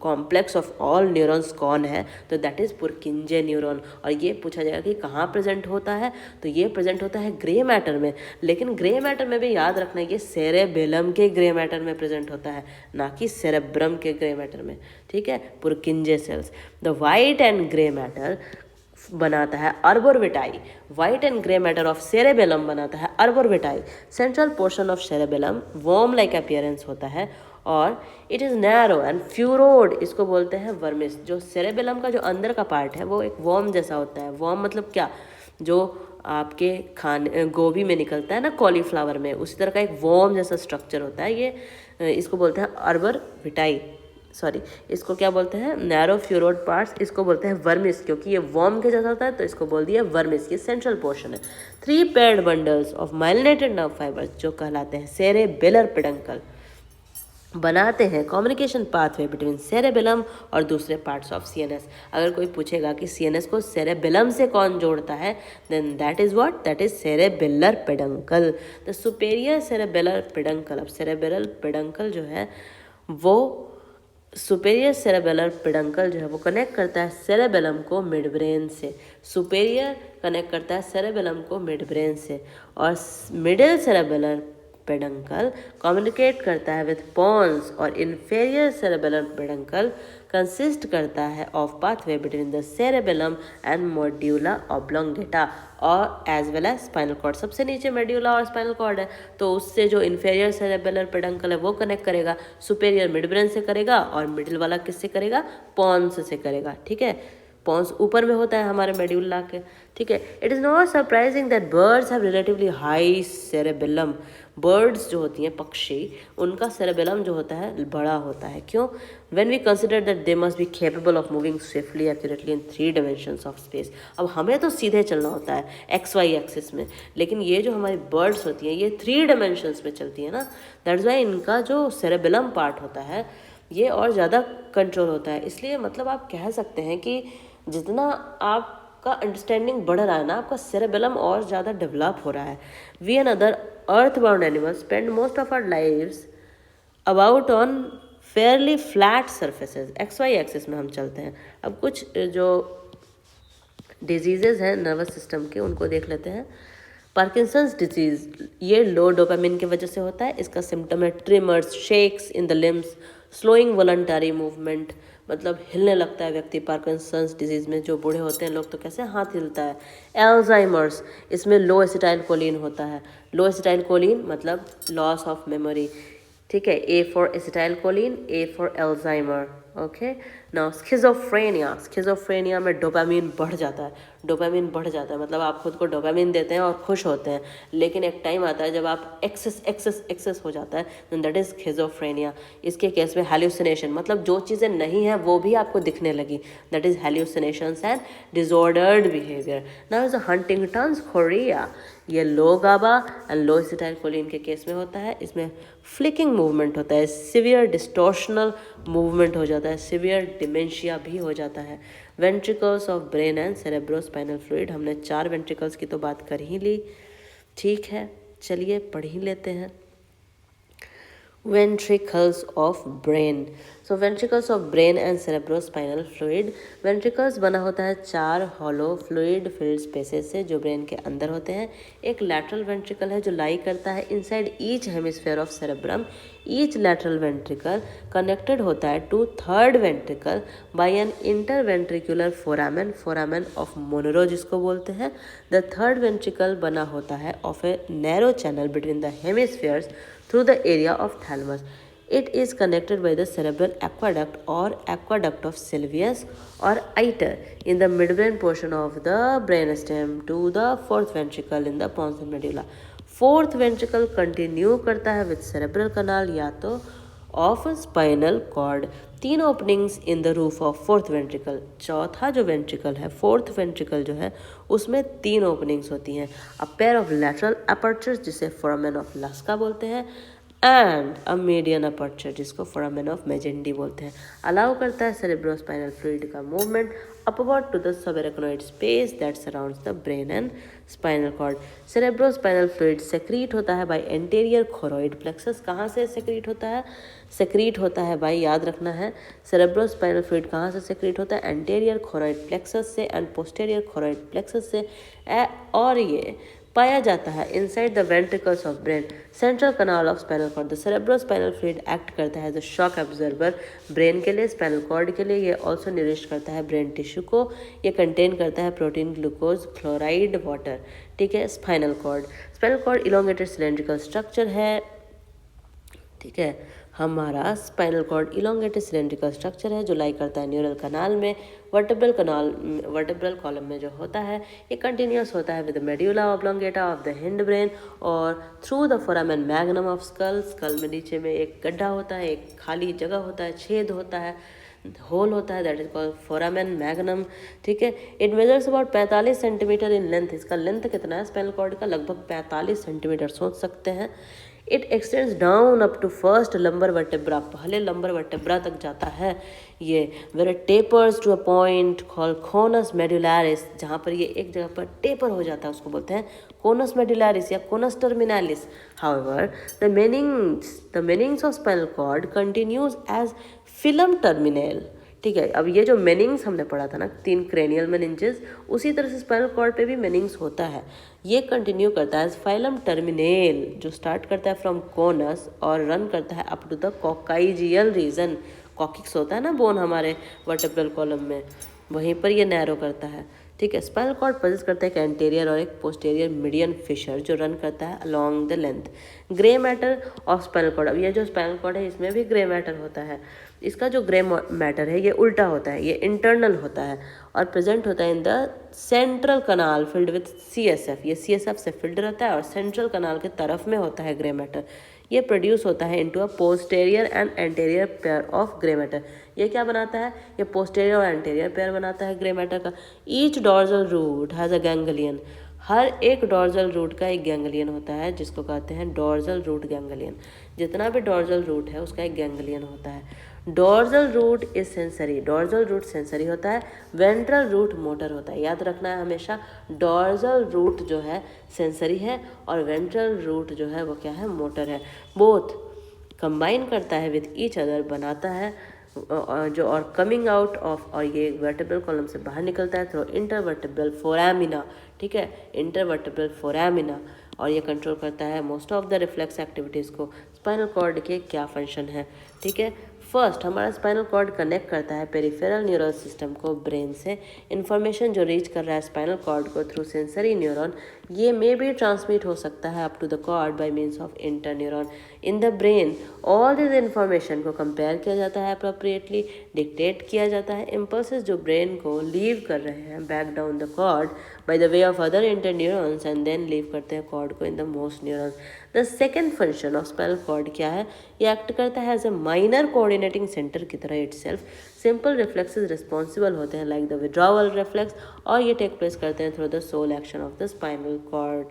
complex of all neurons कौन है, तो दैट इज पुरकिंजे न्यूरॉन। और ये पूछा जाएगा कि कहाँ प्रेजेंट होता है, तो ये प्रेजेंट होता है ग्रे मैटर में। लेकिन ग्रे मैटर में भी याद रखना ये सेरेबेलम के ग्रे मैटर में प्रेजेंट होता है, ना कि सेरेब्रम के ग्रे मैटर में। ठीक है, Purkinje cells. The white and grey matter बनाता है arbor vitae, white and grey matter of cerebellum बनाता है arbor vitae. Central portion of cerebellum worm like appearance होता है और it is narrow and furrowed, इसको बोलते हैं वर्मिस। जो सेरेबेलम का जो अंदर का पार्ट है वो एक वॉर्म जैसा होता है। वॉर्म मतलब क्या, जो आपके खाने गोभी में निकलता है ना, कॉलीफ्लावर में, उसी तरह का एक वॉर्म जैसा स्ट्रक्चर होता है। ये इसको बोलते हैं अर्बोरविटाई, सॉरी इसको क्या बोलते हैं, नैरो फ्यूरोड पार्ट्स, इसको बोलते हैं वर्मिस, क्योंकि ये वॉर्म के जैसा होता है तो इसको बोल दिया वर्मिस। ये सेंट्रल पोर्शन है। 3 paired bundles of myelinated nerve fibres जो कहलाते हैं सेरेबेलर पेडंकल बनाते हैं कम्युनिकेशन पाथवे बिटवीन सेरेबेलम और दूसरे पार्ट्स ऑफ CNS। अगर कोई पूछेगा कि CNS को सेरेबेलम से कौन जोड़ता है, then that is what, that is cerebellar peduncle, the superior cerebellar peduncle. अब सेरेबेलर पेडंकल जो है वो सुपेरियर सेरेबेलर पेडंकल जो है वो कनेक्ट करता है सेरेबेलम को मिड ब्रेन से। सुपेरियर कनेक्ट करता है सेरेबेलम को मिड ब्रेन से और मिडिल सेरेबेलर पेडंकल कम्युनिकेट करता है विथ पॉन्स, और इन्फेरियर सेरेबेलम पेडंकल कंसिस्ट करता है of pathway between the cerebellum and medulla oblongata और as well as spinal cord. सबसे नीचे मेड्यूला और स्पाइनल कॉर्ड है, तो उससे जो इन्फेरियर सेरेबेलर पेडंकल है वो कनेक्ट करेगा, सुपेरियर मिड ब्रेन से करेगा, और मिडिल वाला किससे करेगा, पॉन्स से करेगा। ठीक है, पॉन्स ऊपर में होता है हमारे मेड्यूला के। ठीक है, it is not surprising that birds have relatively high cerebellum. Birds जो होती हैं, पक्षी, उनका सेरेबेलम जो होता है बड़ा होता है। क्यों? When we consider that they must be capable of moving swiftly accurately in 3 dimensions of space. अब हमें तो सीधे चलना होता है XY एक्सिस में, लेकिन ये जो हमारी बर्ड्स होती हैं ये 3 dimensions में चलती है ना, दैट्स वाई इनका जो सेरेबेलम पार्ट होता है ये और ज़्यादा कंट्रोल होता है। इसलिए मतलब आप कह सकते हैं कि जितना आपका अंडरस्टैंडिंग बढ़ रहा है ना, आपका सेरेबेलम और ज़्यादा डेवलप हो रहा है। We and other earthbound animals spend most of our lives about on fairly flat surfaces। XY axis में हम चलते हैं। अब कुछ जो डिजीजेज हैं नर्वस सिस्टम के उनको देख लेते हैं। पार्किंसंस डिजीज, ये लो डोपामिन की वजह से होता है। इसका सिम्टम है trimmers, shakes in the limbs, slowing voluntary movement, मतलब हिलने लगता है व्यक्ति पार्किंसंस डिजीज में। जो बूढ़े होते हैं लोग तो कैसे हाथ हिलता है। एल्जाइमर्स, इसमें लो एसिटाइलकोलिन होता है। लो एसिटाइलकोलिन मतलब लॉस ऑफ मेमोरी। ठीक है, A for acetylcholine, A for Alzheimer. Okay, now schizophrenia, schizophrenia में डोपामिन बढ़ जाता है। डोपामिन बढ़ जाता है मतलब आप खुद को डोपामिन देते हैं और खुश होते हैं, लेकिन एक टाइम आता है जब आप एक्सेस हो जाता है, देन दैट इज स्किज़ोफ्रेनिया। इसके केस में हैल्यूसिनेशन, मतलब जो चीज़ें नहीं हैं वो भी आपको दिखने लगी, that is hallucinations and disordered behaviour. Now is Huntington's chorea, ये low GABA and low acetylcholine के केस में होता है। इसमें फ्लिकिंग मूवमेंट होता है, सिवियर डिस्टॉर्शनल मूवमेंट हो जाता है, सिवियर डिमेंशिया भी हो जाता है। Ventricles of brain and cerebrospinal fluid, हमने 4 वेंट्रिकल्स की तो बात कर ही ली। ठीक है, चलिए पढ़ ही लेते हैं। ventricles of brain, so ventricles of brain and cerebrospinal fluid। ventricles बना होता है 4 hollow fluid filled spaces से जो ब्रेन के अंदर होते हैं। एक lateral ventricle है जो लाई करता है inside each hemisphere of cerebrum। each lateral ventricle connected होता है to third ventricle by an interventricular foramen, foramen of Monro जिसको बोलते हैं। the third ventricle बना होता है of a narrow channel between the hemispheres through the area of thalamus। it is connected by the cerebral aqueduct or aqueduct of Sylvius or Iter in the midbrain portion of the brainstem to the fourth ventricle in the pons and medulla। fourth ventricle continue करता है with cerebral canal या तो of spinal cord। 3 openings in the roof of fourth ventricle। चौथा जो ventricle है, fourth ventricle जो है, उसमें 3 openings होती हैं। a pair of lateral apertures जिसे foramen of Laska बोलते हैं, एंड अ मीडियन अपर्चर जिसको फोरामेन ऑफ मेजेंडी बोलते हैं। अलाउ करता है सेरेब्रोस्पाइनल फ्लूइड का movement upward to the subarachnoid space that surrounds the brain and spinal cord. Cerebrospinal fluid secrete होता है बाय एंटीरियर खोरॉइड प्लेक्सस। कहाँ से सेक्रीट होता है? सेक्रीट होता है बाय, याद रखना है, सेरेब्रोस्पाइनल फ्लूइड कहाँ से सेक्रीट होता है? एंटीरियर खोरॉइड प्लेक्सस से एंड पोस्टीरियर खोरॉइड प्लेक्सस से। और ये पाया जाता है inside the ventricles of brain, central canal of spinal cord. The cerebrospinal fluid act करता है as a shock absorber brain के लिए, स्पाइनल कॉर्ड के लिए। ये ऑल्सो निरिश करता है ब्रेन टिश्यू को। ये कंटेन करता है प्रोटीन, ग्लूकोज, क्लोराइड, वाटर। ठीक है, spinal cord, spinal cord elongated cylindrical structure है। ठीक है, हमारा spinal cord elongated cylindrical structure है जो लाई करता है न्यूरल कनाल में, वर्टेब्रल कॉलम में जो होता है। ये कंटिन्यूस होता है with the medulla oblongata of the hindbrain और through the foramen magnum of skull. Skull में नीचे में एक गड्ढा होता है, एक खाली जगह होता है, छेद होता है, होल होता है, that is called foramen magnum. ठीक है, it measures about 45 centimetre in length. इसका लेंथ कितना है स्पाइनल कॉर्ड का? लगभग 45 सेंटीमीटर, सोच सकते हैं। It extends down up to first lumbar vertebra, पहले लंबर वर्टेब्रा तक जाता है ये। Where it tapers to a point called conus medullaris, जहाँ पर ये एक जगह पर टेपर हो जाता है उसको बोलते हैं कोनस मेडुलारिस या conus terminalis. However the meninges of spinal cord continues as filum terminal. ठीक है। अब ये जो मेनिंग्स हमने पढ़ा था ना, 3 क्रेनियल मेनिंजेस, उसी तरह से स्पाइनल कॉर्ड पे भी मेनिंग्स होता है। ये कंटिन्यू करता है फाइलम टर्मिनेल, जो स्टार्ट करता है फ्रॉम कोनस और रन करता है up to the coccygeal region. Coccyx होता है ना बोन हमारे वर्टेब्रल कॉलम में, वहीं पर ये नैरो करता है। ठीक है। स्पाइनल कॉर्ड पोजेस करता है एक एंटीरियर और एक पोस्टीरियर मीडियन फिशर जो रन करता है along the length. Grey matter of spinal cord, अब ये जो स्पाइनल कॉर्ड है इसमें भी ग्रे मैटर होता है। इसका जो ग्रे मैटर है ये उल्टा होता है, ये इंटरनल होता है और प्रेजेंट होता है in the central canal filled with CSF। ये CSF से फिल्ड रहता है और सेंट्रल कनाल के तरफ में होता है ग्रे मैटर। ये प्रोड्यूस होता है into a posterior and anterior pair of grey matter. ये क्या बनाता है, ये पोस्टेरियर और एंटीरियर पेयर बनाता है ग्रे मैटर का। Each dorsal root has a ganglion, हर एक डॉर्सल रूट का एक गैंग्लियन होता है जिसको कहते हैं डॉर्सल रूट गैंग्लियन। जितना भी डॉर्सल रूट है उसका एक गैंग्लियन होता है। Dorsal root is sensory, dorsal root sensory होता है, वेंट्रल रूट मोटर होता है। याद रखना है हमेशा, डॉर्सल रूट जो है सेंसरी है और वेंट्रल रूट जो है वो क्या है, मोटर है। बोथ कंबाइन करता है विथ ईच अदर, बनाता है जो और कमिंग आउट ऑफ, और ये वर्टेब्रल कॉलम से बाहर निकलता है थ्रू इंटरवर्टेब्रल फोरामिना। ठीक है, इंटरवर्टेब्रल फोरामिना, और ये कंट्रोल करता है most of the reflex activities को। स्पाइनल कॉर्ड के क्या फंक्शन है, ठीक है। फर्स्ट, हमारा स्पाइनल कॉर्ड कनेक्ट करता है पेरिफेरल न्यूरल सिस्टम को ब्रेन से। इन्फॉर्मेशन जो रीच कर रहा है स्पाइनल कॉर्ड को थ्रू सेंसरी न्यूरॉन, ये मे भी ट्रांसमिट हो सकता है up to the cord by means of interneuron in the brain. All this information को कंपेयर किया जाता है अप्रोप्रिएटली, डिक्टेट किया जाता है। इम्पल्सेस जो ब्रेन को लीव कर रहे हैं back down the cord by the way of other interneurons and then leave करते हैं कॉर्ड को in the most neurons. The second function of spinal cord क्या है, ये एक्ट करता है as a minor coordinating centre की तरह इटसेल्फ। सिंपल रिफ्लेक्सेस रिस्पॉन्सिबल होते हैं लाइक द विड्रॉवल रिफ्लेक्स, और ये टेक प्लेस करते हैं through the sole action of the spinal cord.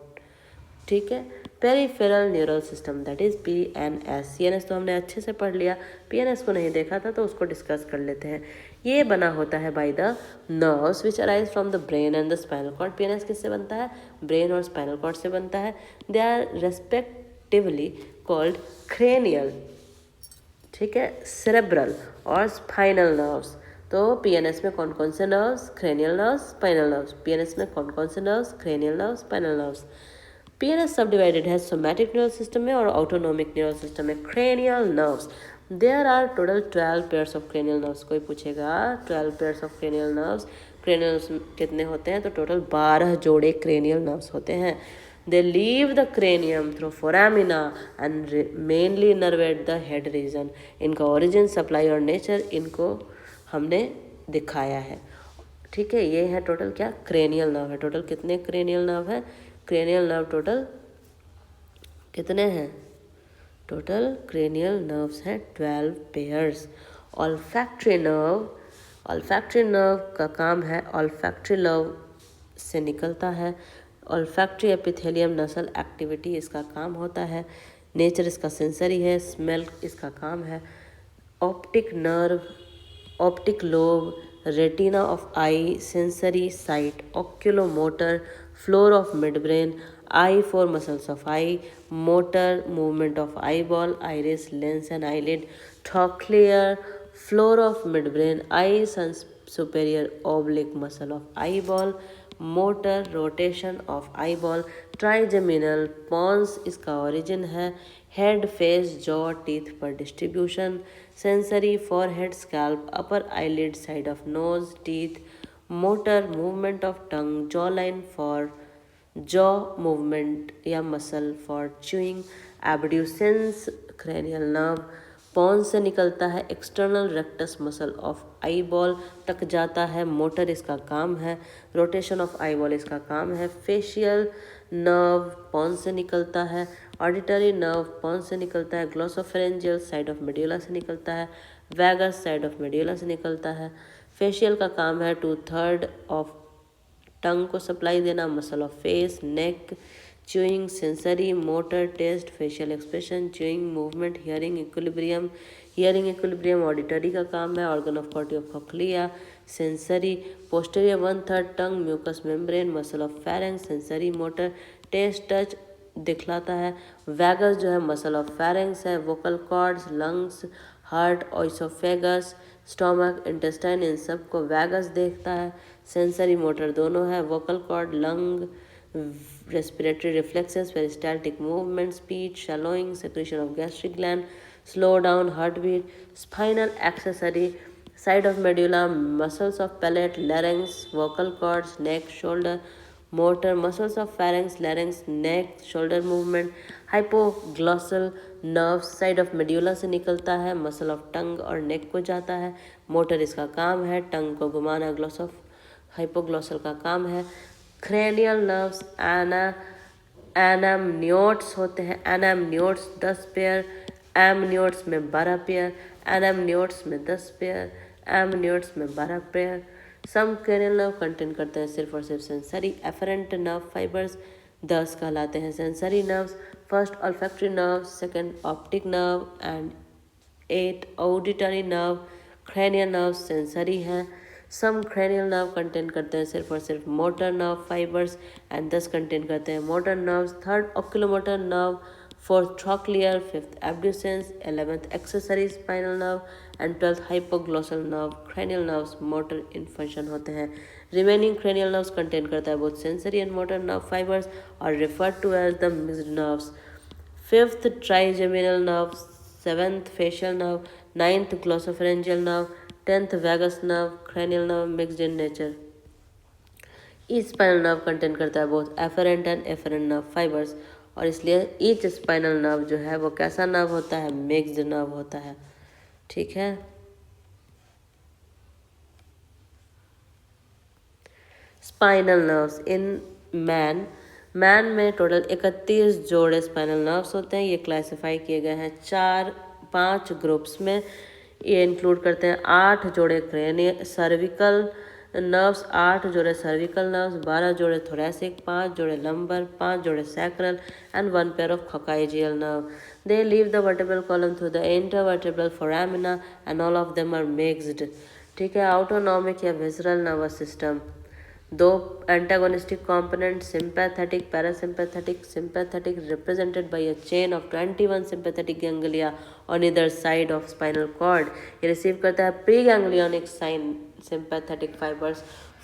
ठीक है। Peripheral neural system that is PNS। CNS तो हमने अच्छे से पढ़ लिया, PNS को नहीं देखा था तो उसको डिस्कस कर लेते हैं। ये बना होता है by the nerves which arise from the brain and the spinal cord. PNS किससे बनता है, ब्रेन और स्पाइनल कॉर्ड से बनता है। They are respectively called cranial, ठीक है, सेरेब्रल और स्पाइनल नर्व्स। तो PNS में कौन कौन से nerves, cranial nerves, spinal nerves. PNS में कौन कौन से nerves, cranial nerves, spinal nerves. PNS subdivided है सोमैटिक न्यूरल सिस्टम में और ऑटोनोमिक न्यूरल सिस्टम में। Cranial nerves, there are total 12 pairs of cranial nerves. कोई पूछेगा 12 pairs of cranial nerves, cranial कितने होते हैं, तो टोटल 12 जोड़े क्रेनियल नर्व्स होते हैं। They leave the cranium through foramina and mainly innervate the head region. इनका origin, supply और nature इनको हमने दिखाया है। ठीक है, ये है टोटल क्या, क्रेनियल नर्व है। टोटल कितने क्रेनियल नर्व है, क्रेनियल नर्व टोटल कितने हैं, टोटल क्रेनियल नर्व्स हैं 12 pairs. Olfactory nerve, olfactory nerve का काम है, ऑल्फैक्टरी नर्व से निकलता है। ऑल्फैक्टरी एपिथेलियम नसल एक्टिविटी इसका काम होता है। नेचर इसका सेंसरी है। स्मेल इसका काम है। Optic nerve, optic lobe, retina of eye, sensory site, oculomotor, floor of mid brain, eye four muscles of eye, motor movement of eyeball, iris, lens and eyelid, trochlear, floor of mid brain, eye superior oblique muscle of eyeball, motor rotation of eyeball, trigeminal pons इसका origin है। Head, face, jaw, teeth पर distribution, sensory, forehead, scalp, upper eyelid, side of nose, teeth, motor movement of tongue, jaw line for jaw movement या muscle for chewing, abducens cranial nerve, pons से निकलता है, external rectus muscle of eyeball तक जाता है, motor इसका काम है, रोटेशन ऑफ आई बॉल इसका काम है, फेशियल नर्व पॉन्स से निकलता है, ऑडिटरी नर्व पॉन्स से निकलता है, ग्लोसोफेरेंजियल साइड ऑफ मेड्यूला से निकलता है, वैगस साइड ऑफ मेड्यूला से निकलता है। फेशियल का काम है 2/3 ऑफ टंग को सप्लाई देना, muscle of face, neck, chewing, sensory, motor, taste, facial expression, chewing, movement, hearing equilibrium, hearing equilibrium auditory का काम है, organ of Corti of cochlea, sensory, posterior 1/3 tongue, mucous membrane, muscle of pharynx, sensory, motor, taste, touch दिखलाता है, vagus जो है muscle of pharynx है, vocal cords, lungs, heart, oesophagus, stomach, intestine, इन सब को वैगस देखता है। सेंसरी मोटर दोनों है, vocal cord, lung, respiratory reflexes, peristaltic movement, speech, swallowing, secretion of gastric gland, slow down heartbeat, spinal accessory, side of medulla, muscles of palate, larynx, vocal cords, neck, shoulder, motor, muscles of pharynx, larynx, neck, shoulder movement, hypoglossal nerves side of medulla से निकलता है, muscle of tongue और नेक को जाता है, motor इसका काम है, टंग को घुमाना ग्लॉस ऑफ हाइपोग्लॉसल का काम है। क्रेनियल नर्व्स एनामनियोट्स होते हैं, एनामनियोट्स 10 पेयर, एमनियोट्स में 12 पेयर, एनामनियोट्स में 10 पेयर, एमनियोट्स में 12 पेयर। सम क्रेनियल नर्व कंटेन करते हैं सिर्फ और सिर्फ सेंसरी एफरेंट नर्व फाइबर्स, 10 कहलाते हैं sensory nerves. First olfactory nerve, second optic nerve and 8 auditory nerve. Cranial nerve sensory हैं। सम क्रेनियल नर्व कंटेन करते हैं सिर्फ और सिर्फ motor nerve fibres and 10 contain करते हैं motor nerves. Third oculomotor nerve, fourth trochlear, fifth abducens, 11th accessory spinal nerve and 12th hypoglossal nerve. Cranial nerves motor in function होते हैं। रिमेनिंग क्रेनियल नर्व्स कंटेन करता है both sensory and motor nerve fibres और referred to as the mixed nerves. Fifth trigeminal nerve, 7th facial nerve, 9th glossopharyngeal nerve, 10th vagus nerve. Cranial nerve mixed in nature. Each spinal nerve contain करता है both afferent and efferent nerve fibres और इसलिए each spinal nerve जो है वो कैसा nerve होता है, मिक्स्ड नर्व होता है। ठीक है। स्पाइनल नर्व्स इन मैन में टोटल 31 जोड़े स्पाइनल नर्व्स होते हैं। ये क्लासिफाई किए गए हैं 5 ग्रुप्स में। ये इंक्लूड करते हैं 8 जोड़े क्रेनियल सर्विकल नर्व्स, 8 जोड़े सर्विकल नर्व्स, 12 जोड़े थोरेसिक, 5 जोड़े लंबर, 5 जोड़े sacral and 1 pair of coccygeal nerve. They leave the vertebral column through the intervertebral foramina and all of them are mixed. ठीक है। ऑटोनॉमिक या visceral nervous system, 2 antagonistic component, sympathetic, parasympathetic. Sympathetic represented by a chain of 21 sympathetic ganglia on either side of spinal cord. ये receive करता है प्रीगैंग्लियोनिक sign sympathetic fibers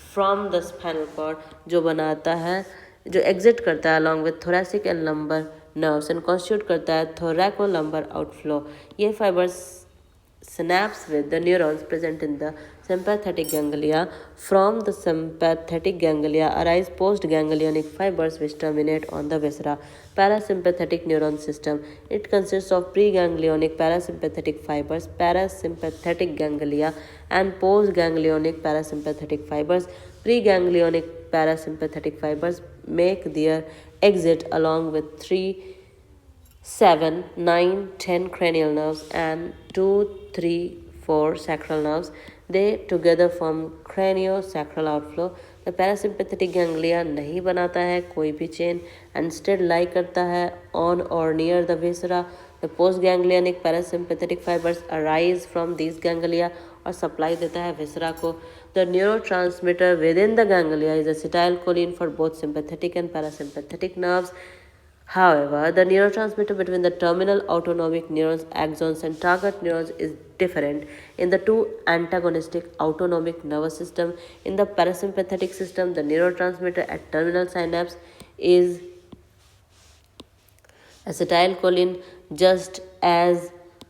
from the spinal cord, जो बनाता है, जो एग्जिट करता है along with thoracic and lumbar nerves and constitute करता है thoracolumbar outflow. ये fibers synapse with the neurons present in the sympathetic ganglia. From the sympathetic ganglia arise postganglionic fibers which terminate on the viscera. Parasympathetic neuron system. It consists of preganglionic parasympathetic fibers, parasympathetic ganglia and postganglionic parasympathetic fibers. Preganglionic parasympathetic fibers make their exit along with 3, 7, 9, 10 cranial nerves and 2, 3, 4 sacral nerves. They together form craniosacral outflow. The parasympathetic ganglia नहीं बनाता है कोई भी chain, instead lie करता है on or near the viscera. The postganglionic parasympathetic fibers arise from these ganglia और supply देता है viscera को. The neurotransmitter within the ganglia is acetylcholine for both sympathetic and parasympathetic nerves. However, the neurotransmitter between the terminal autonomic neurons, axons, and target neurons is different in the two antagonistic autonomic nervous system. In the parasympathetic system, the neurotransmitter at terminal synapse is acetylcholine, just as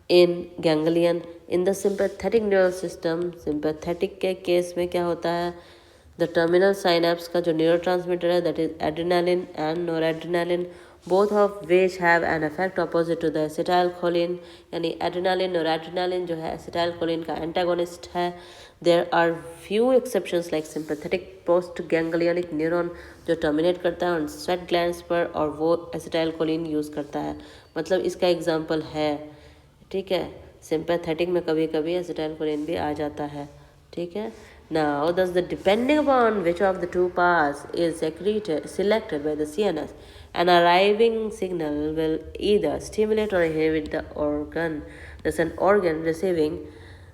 in ganglion. In the sympathetic neural system, sympathetic के case में क्या होता है, the terminal synapse का जो neurotransmitter है, that is adrenaline and noradrenaline, both of which have an effect opposite to the acetylcholine. यानी adrenaline noradrenaline जो है acetylcholine का antagonist है. There are few exceptions like sympathetic postganglionic neuron जो terminate करता है on sweat glands पर और वो acetylcholine यूज़ करता है. मतलब इसका एग्जाम्पल है. ठीक है। sympathetic में कभी कभी acetylcholine भी आ जाता है. ठीक है। Now, thus the depending upon which of the two paths is selected by the CNS, an arriving signal will either stimulate or inhibit the organ. Thus, an organ receiving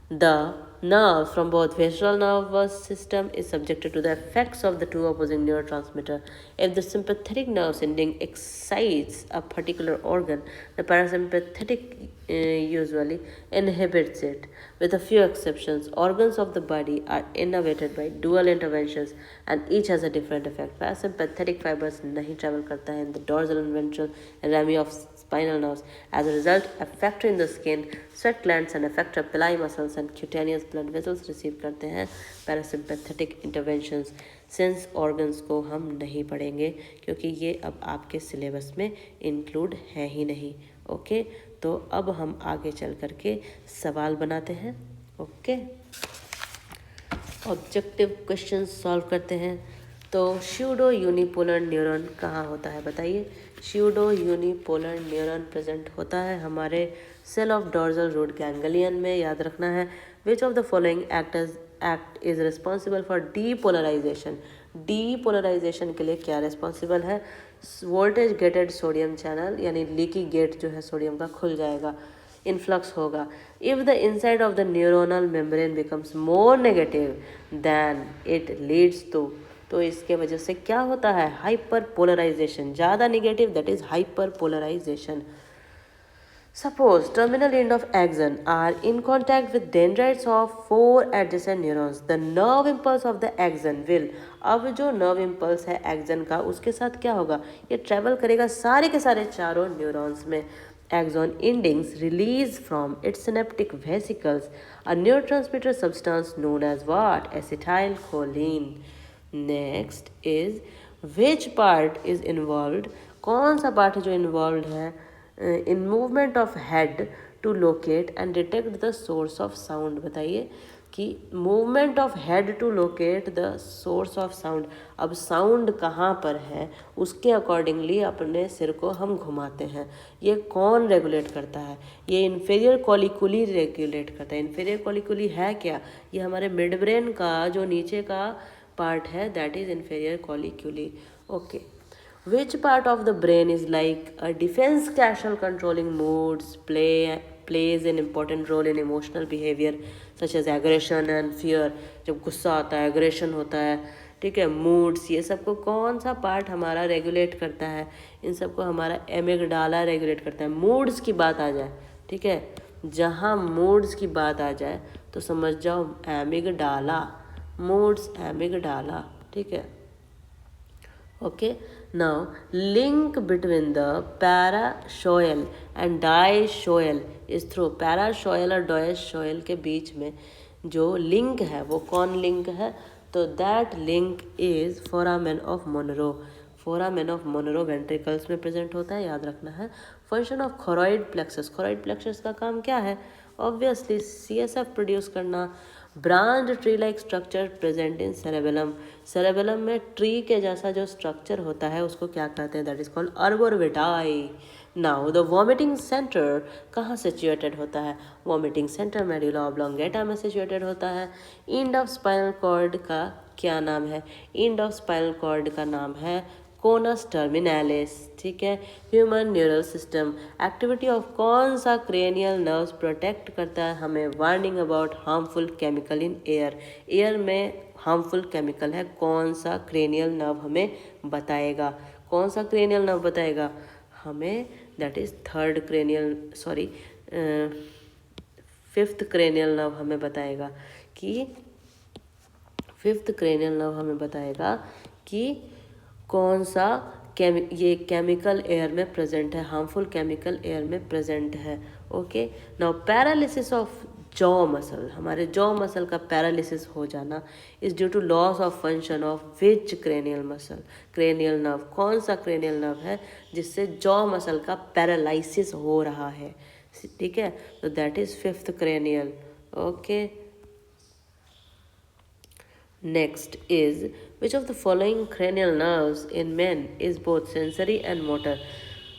the nerve from both visceral nervous system is subjected to the effects of the two opposing neurotransmitter. If the sympathetic nerve sending excites a particular organ, the parasympathetic usually inhibits it. With a few exceptions, organs of the body are innervated by dual interventions and each has a different effect. Parasympathetic fibers नहीं travel करता है in the dorsal and ventral rami of spinal nerves. As a result, effector in the skin, sweat glands and effector pili muscles and cutaneous blood vessels receive करते हैं parasympathetic interventions. Sense organs को हम नहीं पढ़ेंगे क्योंकि ये अब आपके सिलेबस में इंक्लूड है ही नहीं। ओके, तो अब हम आगे चल करके सवाल बनाते हैं। ओके, ऑब्जेक्टिव क्वेश्चन सॉल्व करते हैं। तो स्यूडो यूनिपोलर न्यूरॉन कहाँ होता है बताइए। स्यूडो यूनिपोलर न्यूरॉन प्रेजेंट होता है हमारे cell of dorsal root ganglion में। याद रखना है which of the following act is responsible for depolarisation. Depolarisation के लिए क्या रिस्पॉन्सिबल है? वोल्टेज गेटेड सोडियम चैनल, यानी लीकी गेट जो है सोडियम का खुल जाएगा, इन्फ्लक्स होगा। If the inside of the neuronal membrane becomes more negative then it leads to, तो इसके वजह से क्या होता है? Hyperpolarisation. ज़्यादा negative, that is hyper polarisation. Suppose terminal end of axon are in contact with dendrites of 4 adjacent neurons. The nerve impulse of the axon will, अब जो nerve impulse है axon का उसके साथ क्या होगा? ये travel करेगा सारे के सारे चारों neurons में। Axon endings release from its synaptic vesicles a neurotransmitter substance known as what? Acetylcholine. Next is which part is involved? कौन सा part है जो involved है in movement of head to locate and detect the source of sound? बताइए कि movement of head to locate the source of sound, अब sound कहाँ पर है उसके accordingly अपने सिर को हम घुमाते हैं। ये कौन रेगुलेट करता है? ये inferior colliculi रेगुलेट करता है। inferior colliculi है क्या? ये हमारे मिड ब्रेन का जो नीचे का पार्ट है, that is inferior colliculi. Okay, which part of the brain is like a defense castle controlling moods, plays an important role in emotional behavior such as aggression and fear? जब गुस्सा आता है, aggression होता है, ठीक है, moods, ये सबको कौन सा पार्ट हमारा रेगुलेट करता है? इन सबको हमारा एमिगडाला रेगुलेट करता है। मूड्स की बात आ जाए, ठीक है, जहाँ मूड्स की बात आ जाए तो समझ जाओ एमिगडाला, मूड्स एमिगडाला, ठीक है। Okay, now link between the parasocial and diasocial is through, parasocial और diasocial के बीच में जो लिंक है वो कौन लिंक है? तो that link is foramen of Monro. Foramen of Monro ventricles में प्रेजेंट होता है, याद रखना है। Function of choroid plexus, choroid plexus का काम क्या है? ऑब्वियसली CSF प्रोड्यूस करना। Branch tree like structure present in cerebellum, cerebellum में ट्री के जैसा जो स्ट्रक्चर होता है उसको क्या कहते हैं? That is called arbor vitae. Now the vomiting centre कहाँ सिचुएटेड होता है? वॉमिटिंग सेंटर मेडुला ऑब्लोंगेटा में सिचुएटेड होता है। एंड ऑफ स्पाइनल कॉर्ड का क्या नाम है? एंड ऑफ स्पाइनल कॉर्ड का नाम है कोनस टर्मिनालिस, ठीक है। Human neural system, activity of कौन सा क्रेनियल नर्व्स प्रोटेक्ट करता है हमें? Warning about harmful chemical in air, air में हार्मफुल केमिकल है, कौन सा क्रेनियल नर्व हमें बताएगा? कौन सा क्रेनियल नर्व बताएगा हमें? That is fifth cranial nerve हमें बताएगा कि फिफ्थ क्रेनियल नर्व हमें बताएगा कि कौन सा ये केमिकल एयर में प्रेजेंट है, हार्मफुल केमिकल एयर में प्रेजेंट है। Okay, now paralysis of jaw muscle, हमारे जॉ मसल का पैरालिसिस हो जाना is due to loss of function of which cranial muscle, cranial nerve, कौन सा क्रेनियल नर्व है जिससे जॉ मसल का पैरालिसिस हो रहा है, ठीक है, तो that is fifth cranial. Okay, next is which of the following cranial nerves in men is both sensory and motor?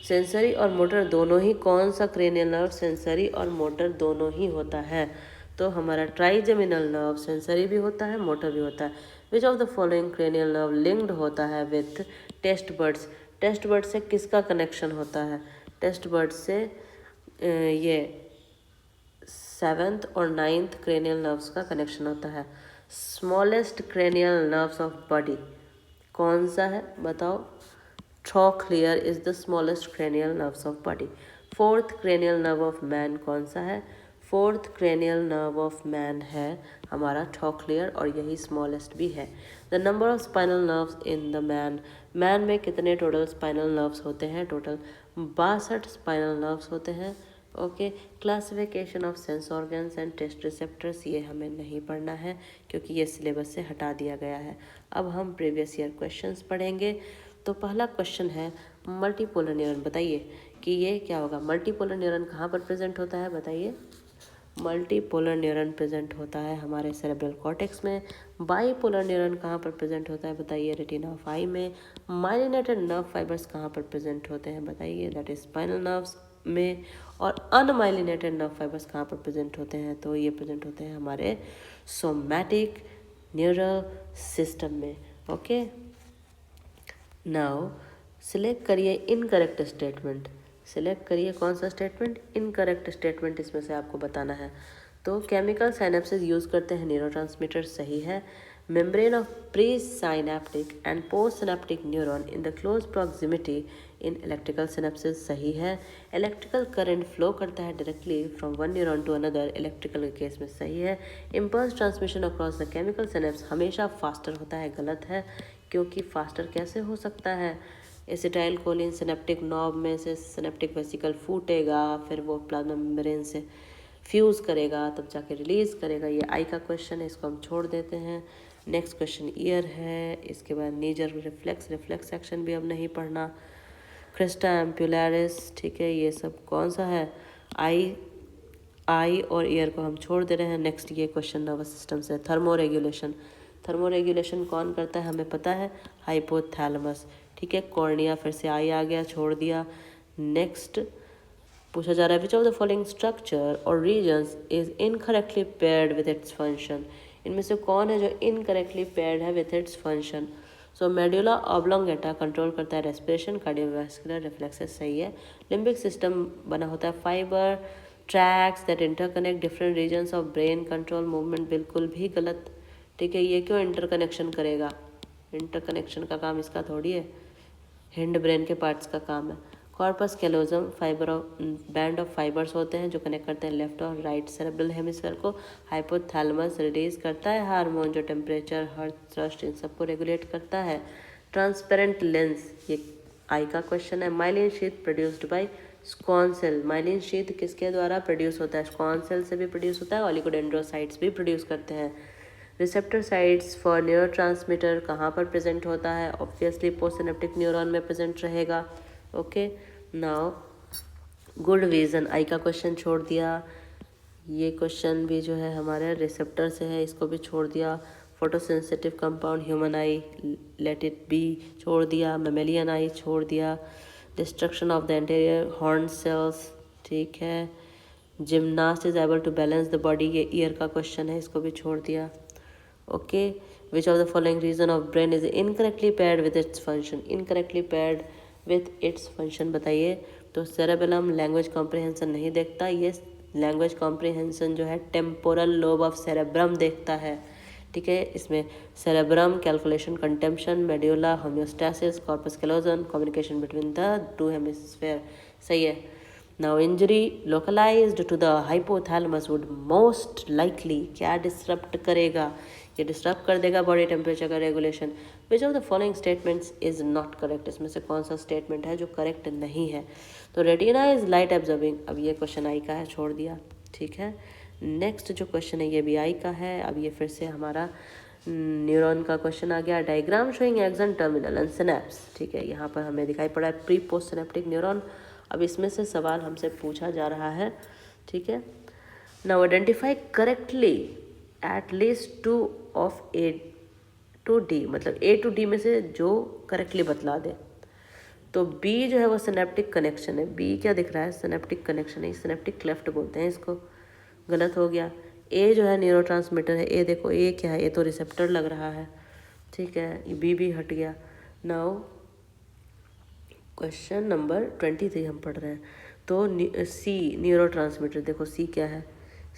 Sensory और मोटर दोनों ही, कौन सा क्रेनियल नर्व सेंसरी और मोटर दोनों ही होता है? तो हमारा ट्राइजेमिनल नर्व सेंसरी भी होता है, मोटर भी होता है। Which of the following cranial nerve linked होता है with taste buds? Taste bud से किसका कनेक्शन होता है? टेस्ट बर्ड से ये 7th और 9th क्रेनियल नर्व्स का कनेक्शन होता है। Smallest cranial nerves of body कौन सा है बताओ? Trochlear is the smallest cranial nerves of body. Fourth cranial nerve of man कौन सा है? Fourth cranial nerve of man है हमारा ट्रॉक्लियर, और यही स्मॉलेस्ट भी है। The number of spinal nerves in the man में कितने टोटल स्पाइनल नर्व्स होते हैं? टोटल 62 स्पाइनल नर्व्स होते हैं। Okay, classification of sense organs and taste receptors ये हमें नहीं पढ़ना है क्योंकि ये सिलेबस से हटा दिया गया है। अब हम प्रीवियस ईयर क्वेश्चंस पढ़ेंगे। तो पहला क्वेश्चन है मल्टीपोलर न्यूरॉन, बताइए कि ये क्या होगा? मल्टीपोलर न्यूरॉन कहाँ पर प्रेजेंट होता है बताइए? मल्टीपोलर न्यूरॉन प्रेजेंट होता है हमारे सेरेब्रल कॉर्टेक्स में। बाईपोलर न्यूरॉन कहाँ पर प्रेजेंट होता है बताइए? रेटिना ऑफ आई में। माइलिनेटेड नर्व फाइबर्स कहाँ पर प्रेजेंट होते हैं बताइए? दैट इज स्पाइनल नर्व्स में। और अनमाइलिनेटेड नर्व फाइबर्स कहाँ पर प्रेजेंट होते हैं? तो ये प्रेजेंट होते हैं हमारे सोमैटिक न्यूरल सिस्टम में। ओके, नाउ सिलेक्ट करिए इनकरेक्ट स्टेटमेंट। सिलेक्ट करिए कौन सा स्टेटमेंट? इनकरेक्ट स्टेटमेंट इसमें से आपको बताना है। तो केमिकल साइनेप्सिस यूज़ करते हैं न्यूरोट्रांसमीटर, सही है। Membrane of presynaptic and postsynaptic neuron in the close proximity in electrical synapses, सही है। इलेक्ट्रिकल करंट फ्लो करता है directly from one neuron to another, electrical के केस में सही है। Impulse transmission across the chemical synapse हमेशा faster होता है, गलत है, क्योंकि फास्टर कैसे हो सकता है? एसिटाइल कोलिन सिनेप्टिक नॉब में से सिनेप्टिक वेसिकल फूटेगा, फिर वो प्लाज्मा मेम्ब्रेन से फ्यूज़ करेगा, तब जाके रिलीज़ करेगा। ये आई का क्वेश्चन है, इसको हम छोड़ देते हैं। नेक्स्ट क्वेश्चन ईयर है, इसके बाद नीजर रिफ्लेक्स सेक्शन भी अब नहीं पढ़ना। क्रिस्टा एम्पुलरिस, ठीक है, ये सब कौन सा है? आई और ईयर को हम छोड़ दे रहे हैं। नेक्स्ट ये क्वेश्चन नर्वस सिस्टम से, थर्मोरेगुलेशन कौन करता है हमें पता है? हाइपोथैलेमस, ठीक है। कॉर्निया फिर से आई आ गया, छोड़ दिया। नेक्स्ट पूछा जा रहा है which of the following structure और regions is incorrectly paired with its function. इनमें से कौन है जो इनकरेक्टली पेयर्ड है with its function? So medulla oblongata control करता है रेस्पिरेशन, कार्डियोवास्कुलर रिफ्लेक्सेस, सही है। लिम्बिक सिस्टम बना होता है fibre tracts that interconnect different regions of brain, control movement, बिल्कुल भी गलत, ठीक है। ये क्यों इंटरकनेक्शन करेगा? इंटरकनेक्शन का काम इसका थोड़ी है, हिंड ब्रेन के पार्ट्स का काम है। Corpus callosum fibre of band of fibres होते हैं जो कनेक्ट करते हैं लेफ्ट और राइट सेरेब्रल हेमिस्फीयर को। हाइपोथैलेमस रिलीज करता है हार्मोन जो टेम्परेचर, हार्ट थ्रस्ट, इन सबको रेगुलेट करता है। ट्रांसपेरेंट लेंस, ये आई का क्वेश्चन है। Myelin sheath produced by Schwann cell, myelin sheath किसके द्वारा प्रोड्यूस होता है? स्क्वान सेल से भी प्रोड्यूस होता है, ओलिगोडेंड्रोसाइट्स भी प्रोड्यूस करते हैं। रिसेप्टर साइट्स फॉर न्यूरोट्रांसमीटर कहाँ पर प्रेजेंट होता है? ऑब्वियसली पोस्ट सिनेप्टिक न्यूरॉन में प्रेजेंट रहेगा। ओके, नाउ गुड विजन, आई का क्वेश्चन छोड़ दिया। ये क्वेश्चन भी जो है हमारे रिसेप्टर से है, इसको भी छोड़ दिया। Photosensitive compound human eye, let it be, छोड़ दिया। मेमेलियन आई छोड़ दिया। Destruction of the anterior horn cells, ठीक है। Gymnast is able to balance the body, ये ईयर का क्वेश्चन है, इसको भी छोड़ दिया। Okay, which of the following region of brain is incorrectly paired with its function, incorrectly paired with its function बताइए। तो सेरेबेलम लैंग्वेज कॉम्प्रिहेंशन नहीं देखता, ये लैंग्वेज कॉम्प्रिहेंशन जो है टेम्पोरल लोब ऑफ सेरेब्रम देखता है, ठीक है। इसमें cerebrum, calculation, contemplation, medulla, homeostasis, corpus callosum, communication between the two hemisphere, सही है। Now injury localised to the hypothalamus would most likely क्या डिस्टर्ब करेगा? ये डिस्टर्ब कर देगा बॉडी टेम्परेचर का regulation. Which of the following statements is not correct, इसमें से कौन सा स्टेटमेंट है जो करेक्ट नहीं है? तो रेटिना इज लाइट एब्जॉर्बिंग, अब ये क्वेश्चन आई का है, छोड़ दिया, ठीक है। नेक्स्ट जो क्वेश्चन है ये भी आई का है। अब ये फिर से हमारा न्यूरॉन का क्वेश्चन आ गया। Diagram showing action terminal and synapse, ठीक है। यहाँ पर हमें दिखाई पड़ा है प्री पोस्ट सिनेप्टिक न्यूरॉन। अब इसमें से सवाल हमसे पूछा जा रहा है, ठीक है। Now identify correctly at least 2 of A to D, मतलब A to D में से जो करेक्टली बतला दे। तो B जो है वो सिनेप्टिक कनेक्शन है, B क्या दिख रहा है? सिनेप्टिक कनेक्शन है, सिनेप्टिक क्लेफ्ट बोलते हैं इसको, गलत हो गया। A जो है न्यूरोट्रांसमीटर है, A देखो A क्या है? A तो रिसेप्टर लग रहा है, ठीक है। ये B भी हट गया। नाउ क्वेश्चन नंबर 23 हम पढ़ रहे हैं। तो C न्यूरोट्रांसमीटर, देखो C क्या है?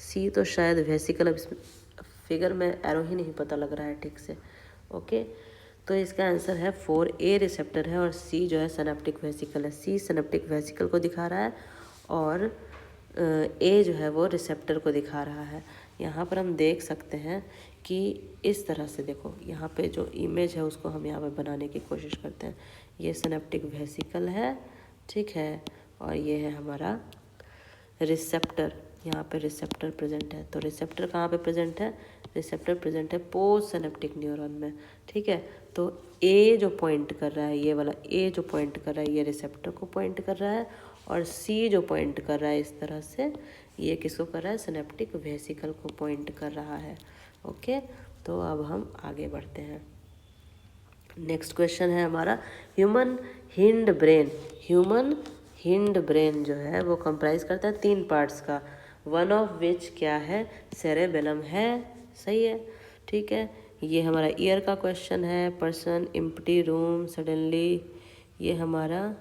C तो शायद वेसिकल, अब इसमें फिगर में एरो ही नहीं पता लग रहा है ठीक से। ओके, तो इसका आंसर है 4A रिसेप्टर है और C जो है सिनेप्टिक वेसिकल है। C सिनेप्टिक वेसिकल को दिखा रहा है और ए जो है वो रिसेप्टर को दिखा रहा है। यहाँ पर हम देख सकते हैं कि इस तरह से देखो, यहाँ पे जो इमेज है उसको हम यहाँ पे बनाने की कोशिश करते हैं। ये सिनेप्टिक वेसिकल है, ठीक है, और ये है हमारा रिसेप्टर। यहाँ पे रिसेप्टर प्रेजेंट है। तो रिसेप्टर कहाँ पे प्रेजेंट है? रिसेप्टर प्रेजेंट है पोस्ट सिनेप्टिक न्यूरॉन में, ठीक है। तो ए जो पॉइंट कर रहा है, ये वाला ए जो पॉइंट कर रहा है, ये रिसेप्टर को पॉइंट कर रहा है, और सी जो पॉइंट कर रहा है इस तरह से, ये किसको कर रहा है? सिनेप्टिक वेसिकल को पॉइंट कर रहा है। ओके, तो अब हम आगे बढ़ते हैं। नेक्स्ट क्वेश्चन है हमारा, human hind brain. Human hind brain जो है वो कंप्राइज करता है 3 पार्ट्स का, वन ऑफ विच क्या है? सेरेबेलम है, सही है, ठीक है। ये हमारा ईयर का क्वेश्चन है। पर्सन एम्प्टी रूम सडनली, ये हमारा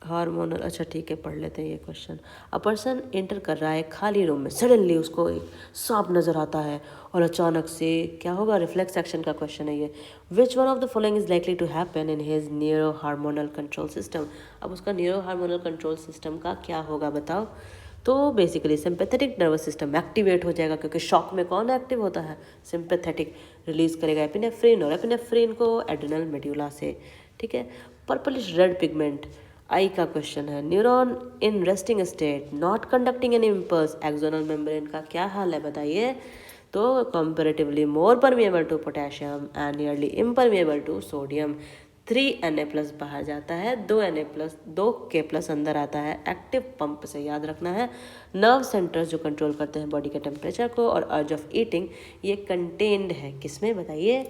हार्मोनल, अच्छा ठीक है, पढ़ लेते हैं ये क्वेश्चन। अ पर्सन एंटर कर रहा है खाली रूम में, सडनली उसको एक सांप नज़र आता है और अचानक से क्या होगा? रिफ्लेक्स एक्शन का क्वेश्चन है ये। Which one of the following is likely to happen in his neurohormonal control system. अब उसका न्यूरो हार्मोनल कंट्रोल सिस्टम का क्या होगा बताओ? तो basically sympathetic nervous system activate हो जाएगा, क्योंकि शॉक में कौन एक्टिव होता है? सिंपैथेटिक। रिलीज करेगा एपिनेफ्रिन, और एपिनेफ्रिन को एड्रिनल मेड्यूला से, ठीक है। पर्पलिश रेड पिगमेंट, आई का क्वेश्चन है। Neuron in resting state not conducting any impulse, axonal membrane का क्या हाल है बताइए? तो comparatively more permeable to potassium and nearly impermeable to sodium. 3Na+ बाहर जाता है, 2K+ अंदर आता है। एक्टिव पंप से याद रखना है। नर्व सेंटर्स जो कंट्रोल करते हैं बॉडी के टेम्परेचर को और अर्ज ऑफ ईटिंग, ये कंटेन्ड है किसमें बताइए?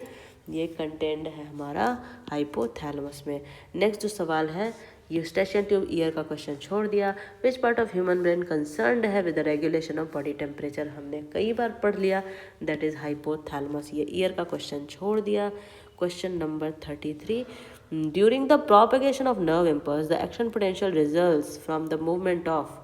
ये कंटेन्ड है हमारा हाइपोथैलेमस में। नेक्स्ट जो सवाल है, यूस्टेशियन ट्यूब ईयर का क्वेश्चन छोड़ दिया। Which part of human brain concerned है with the regulation of body temperature, हमने कई बार पढ़ लिया, दैट इज हाइपोथैलेमस। ये ईयर का क्वेश्चन छोड़ दिया। Question number 33, during the propagation of nerve impulse the action potential results from the movement of.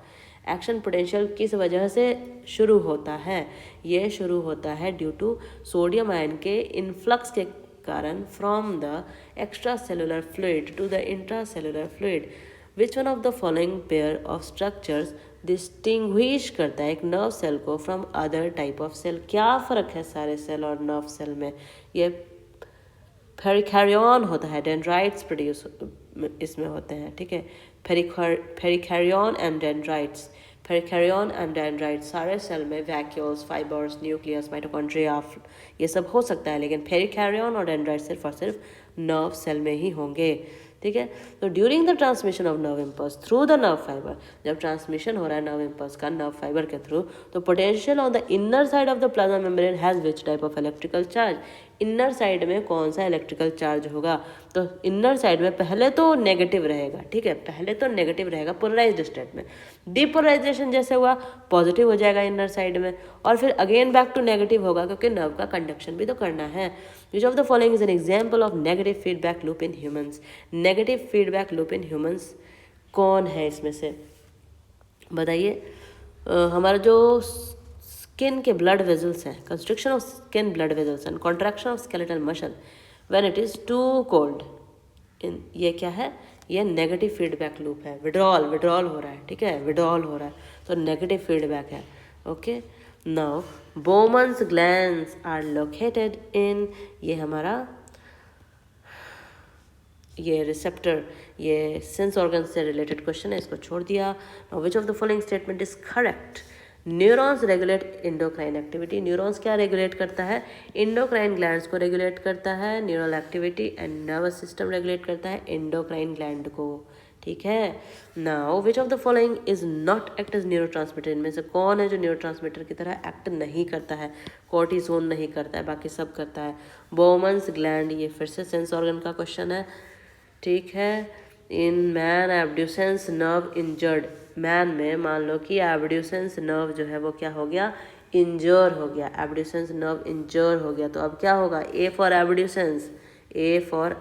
Action potential किस वजह से शुरू होता है? ये शुरू होता है ड्यू टू सोडियम आयन के इन्फ्लक्स के कारण from the extracellular fluid to the intracellular fluid. Which one of the following pair of structures distinguish करता है एक नर्व सेल को from other type of cell? क्या फ़र्क है सारे सेल और नर्व सेल में? ये पेरिकार्डियन होता है, डेंड्राइट्स प्रोड्यूस इसमें होते हैं, ठीक है। पेरिकार्डियन एंड डेंड्राइट्स, पेरिकार्डियन एंड डेंड्राइट्स सारे सेल में, वैक्यूल्स, फाइबर्स, न्यूक्लियस, माइटोकॉन्ड्रिया, ये सब हो सकता है, लेकिन पेरिकार्डियन और डेंड्राइट्स सिर्फ और सिर्फ नर्व सेल में ही होंगे, ठीक है। तो during the transmission of nerve impulse through the nerve fibre, जब ट्रांसमिशन हो रहा है नर्व इम्पल्स का नर्व फाइबर के थ्रू, तो potential on the inner side of the plasma membrane has which type of electrical charge? Inner side में कौन सा इलेक्ट्रिकल चार्ज होगा? तो इनर साइड में पहले तो नेगेटिव रहेगा, ठीक है, पहले तो नेगेटिव रहेगा पोलराइज्ड स्टेट में। डिपोलराइजेशन जैसे हुआ पॉजिटिव हो जाएगा इनर साइड में, और फिर अगेन बैक टू नेगेटिव होगा, क्योंकि नर्व का कंडक्शन भी तो करना है। Which of the following is an example of negative feedback loop in humans? Negative feedback loop in humans कौन है इसमें से बताइए? हमारा जो स्किन के ब्लड वेजल्स हैं, constriction of skin blood vessels and contraction of skeletal muscle when it is too cold, ये क्या है? ये नेगेटिव फीडबैक लूप है। विड्रॉल हो रहा है, ठीक है, विड्रॉल हो रहा है, तो नेगेटिव फीडबैक है। Okay, now Bowman's glands are located in, ये हमारा ये रिसेप्टर, ये सेंस ऑर्गन से रिलेटेड क्वेश्चन है, इसको छोड़ दिया। Which of the following statement is correct? Neurons regulate endocrine activity. Neurons क्या रेगुलेट करता है? इंडोक्राइन ग्लैंड्स को रेगुलेट करता है neural activity, and nervous system regulate करता है इंडोक्राइन ग्लैंड को, ठीक है। Now which of the following is not act as neurotransmitter? इनमें से कौन है जो न्यूरो ट्रांसमीटर की तरह एक्ट नहीं करता है? कोर्टिसोन नहीं करता है, बाकी सब करता है। बोमन्स ग्लैंड, ये फिर से सेंस ऑर्गन का क्वेश्चन है, ठीक है। In man abducens nerve injured, man में मान लो कि एब्ड्यूसेंस नर्व जो है वो क्या हो गया? इंजर हो गया, एब्ड्यूसेंस नर्व इंजर हो गया। तो अब क्या होगा? A for abducens, A for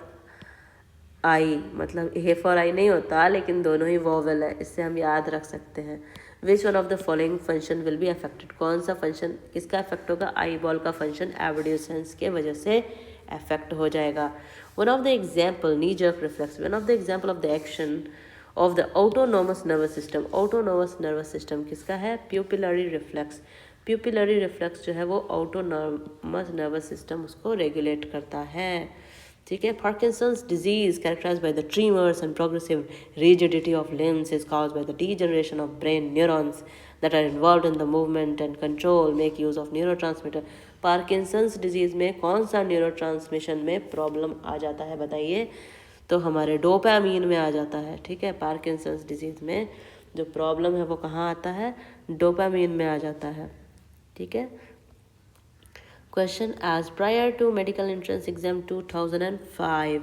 eye, मतलब ए फॉर आई नहीं होता, लेकिन दोनों ही वोवेल है, इससे हम याद रख सकते हैं। विच one of the following function will be affected? कौन सा फंक्शन किसका अफेक्ट होगा? आई बॉल का फंक्शन एब्ड्यूसेंस के वजह से अफेक्ट हो जाएगा। One of the example knee jerk reflex, one of the example of the action of the autonomous nervous system. Autonomous nervous system किसका है? Pupillary reflex. प्यूपिलरी रिफ्लेक्स जो है वो ऑटोनोमस नर्वस सिस्टम उसको रेगुलेट करता है। ठीक है। Parkinson's disease characterised by the tremors and progressive rigidity of limbs is caused by the degeneration of brain neurons that are involved in the movement and control, make use of neurotransmitter। Parkinson's disease में कौन सा neurotransmission में problem आ जाता है बताइए? तो हमारे dopamine में आ जाता है। ठीक है। पार्किंसंस डिजीज में जो प्रॉब्लम है वो कहाँ आता है? डोपामीन में आ जाता है। ठीक है। Question, as prior to medical entrance exam 2005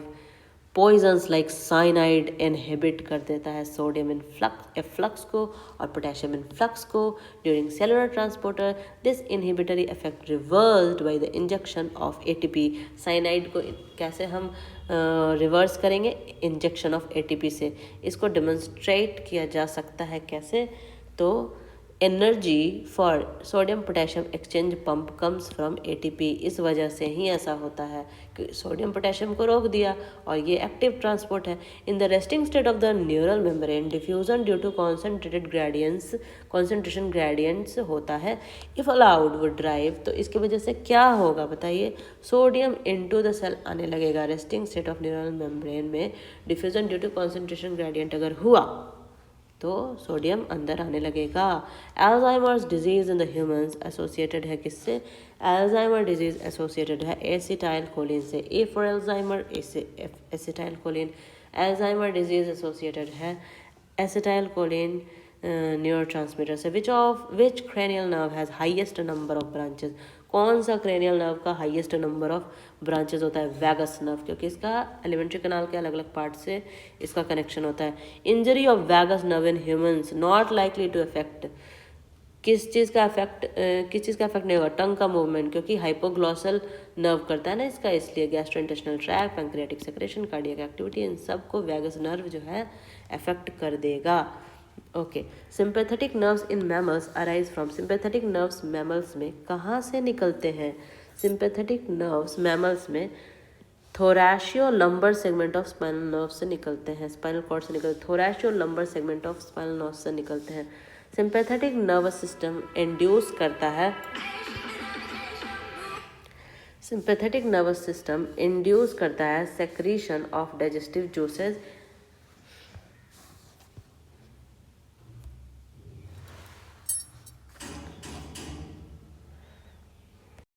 poisons like cyanide inhibit कर देता है सोडियम इनफ्लक्स को और पोटेशियम इनफ्लक्स को during cellular transporter. This inhibitory effect reversed by the injection of ATP. Cyanide को कैसे हम रिवर्स करेंगे? इंजेक्शन ऑफ एटीपी से। इसको डेमोन्स्ट्रेट किया जा सकता है कैसे? तो energy for sodium potassium exchange pump comes from ATP. इस वजह से ही ऐसा होता है कि सोडियम पोटेशियम को रोक दिया और ये एक्टिव ट्रांसपोर्ट है। In the resting state of the neural membrane diffusion due to concentration gradients होता है। इफ अलाउड वुड ड्राइव, तो इसकी वजह से क्या होगा बताइए? सोडियम इनटू द सेल आने लगेगा। Resting state of neural membrane में diffusion due to concentration gradient अगर हुआ तो सोडियम अंदर आने लगेगा। Alzheimer's disease in the humans associated है किससे? अल्जाइमर डिजीज एसोसिएटेड है एसिटाइल कोलिन से। A for Alzheimer, acetylcholine. Alzheimer disease associated है एसिटाइल कोलिन न्यूरोट्रांसमीटर से। Which cranial nerve has highest number of branches? कौन सा क्रेनियल नर्व का highest number of branches होता है? वैगस नर्व, क्योंकि इसका एलिमेंट्री कनाल के अलग अलग पार्ट से इसका कनेक्शन होता है। Injury of vagus nerve in humans not likely to affect. किस चीज़ का इफेक्ट नहीं होगा? टंग का मूवमेंट, क्योंकि हाइपोग्लॉसल नर्व करता है ना इसका, इसलिए gastrointestinal tract, pancreatic secretion, cardiac activity, इन सब को वैगस नर्व जो है अफेक्ट कर देगा। Okay. Sympathetic nerves in mammals arise from. Sympathetic nerves mammals में कहाँ से निकलते हैं? सिंपैथेटिक नर्व्स मैमल्स में thoracolumbar segment of spinal nerve से निकलते हैं। स्पाइनल कॉर्ड से निकलते हैं। Thoracolumbar segment of spinal nerve से निकलते हैं। सिंपैथेटिक नर्वस सिस्टम इंड्यूस करता है सिंपैथेटिक नर्वस सिस्टम इंड्यूस करता है सेक्रीशन ऑफ डाइजेस्टिव जूसेस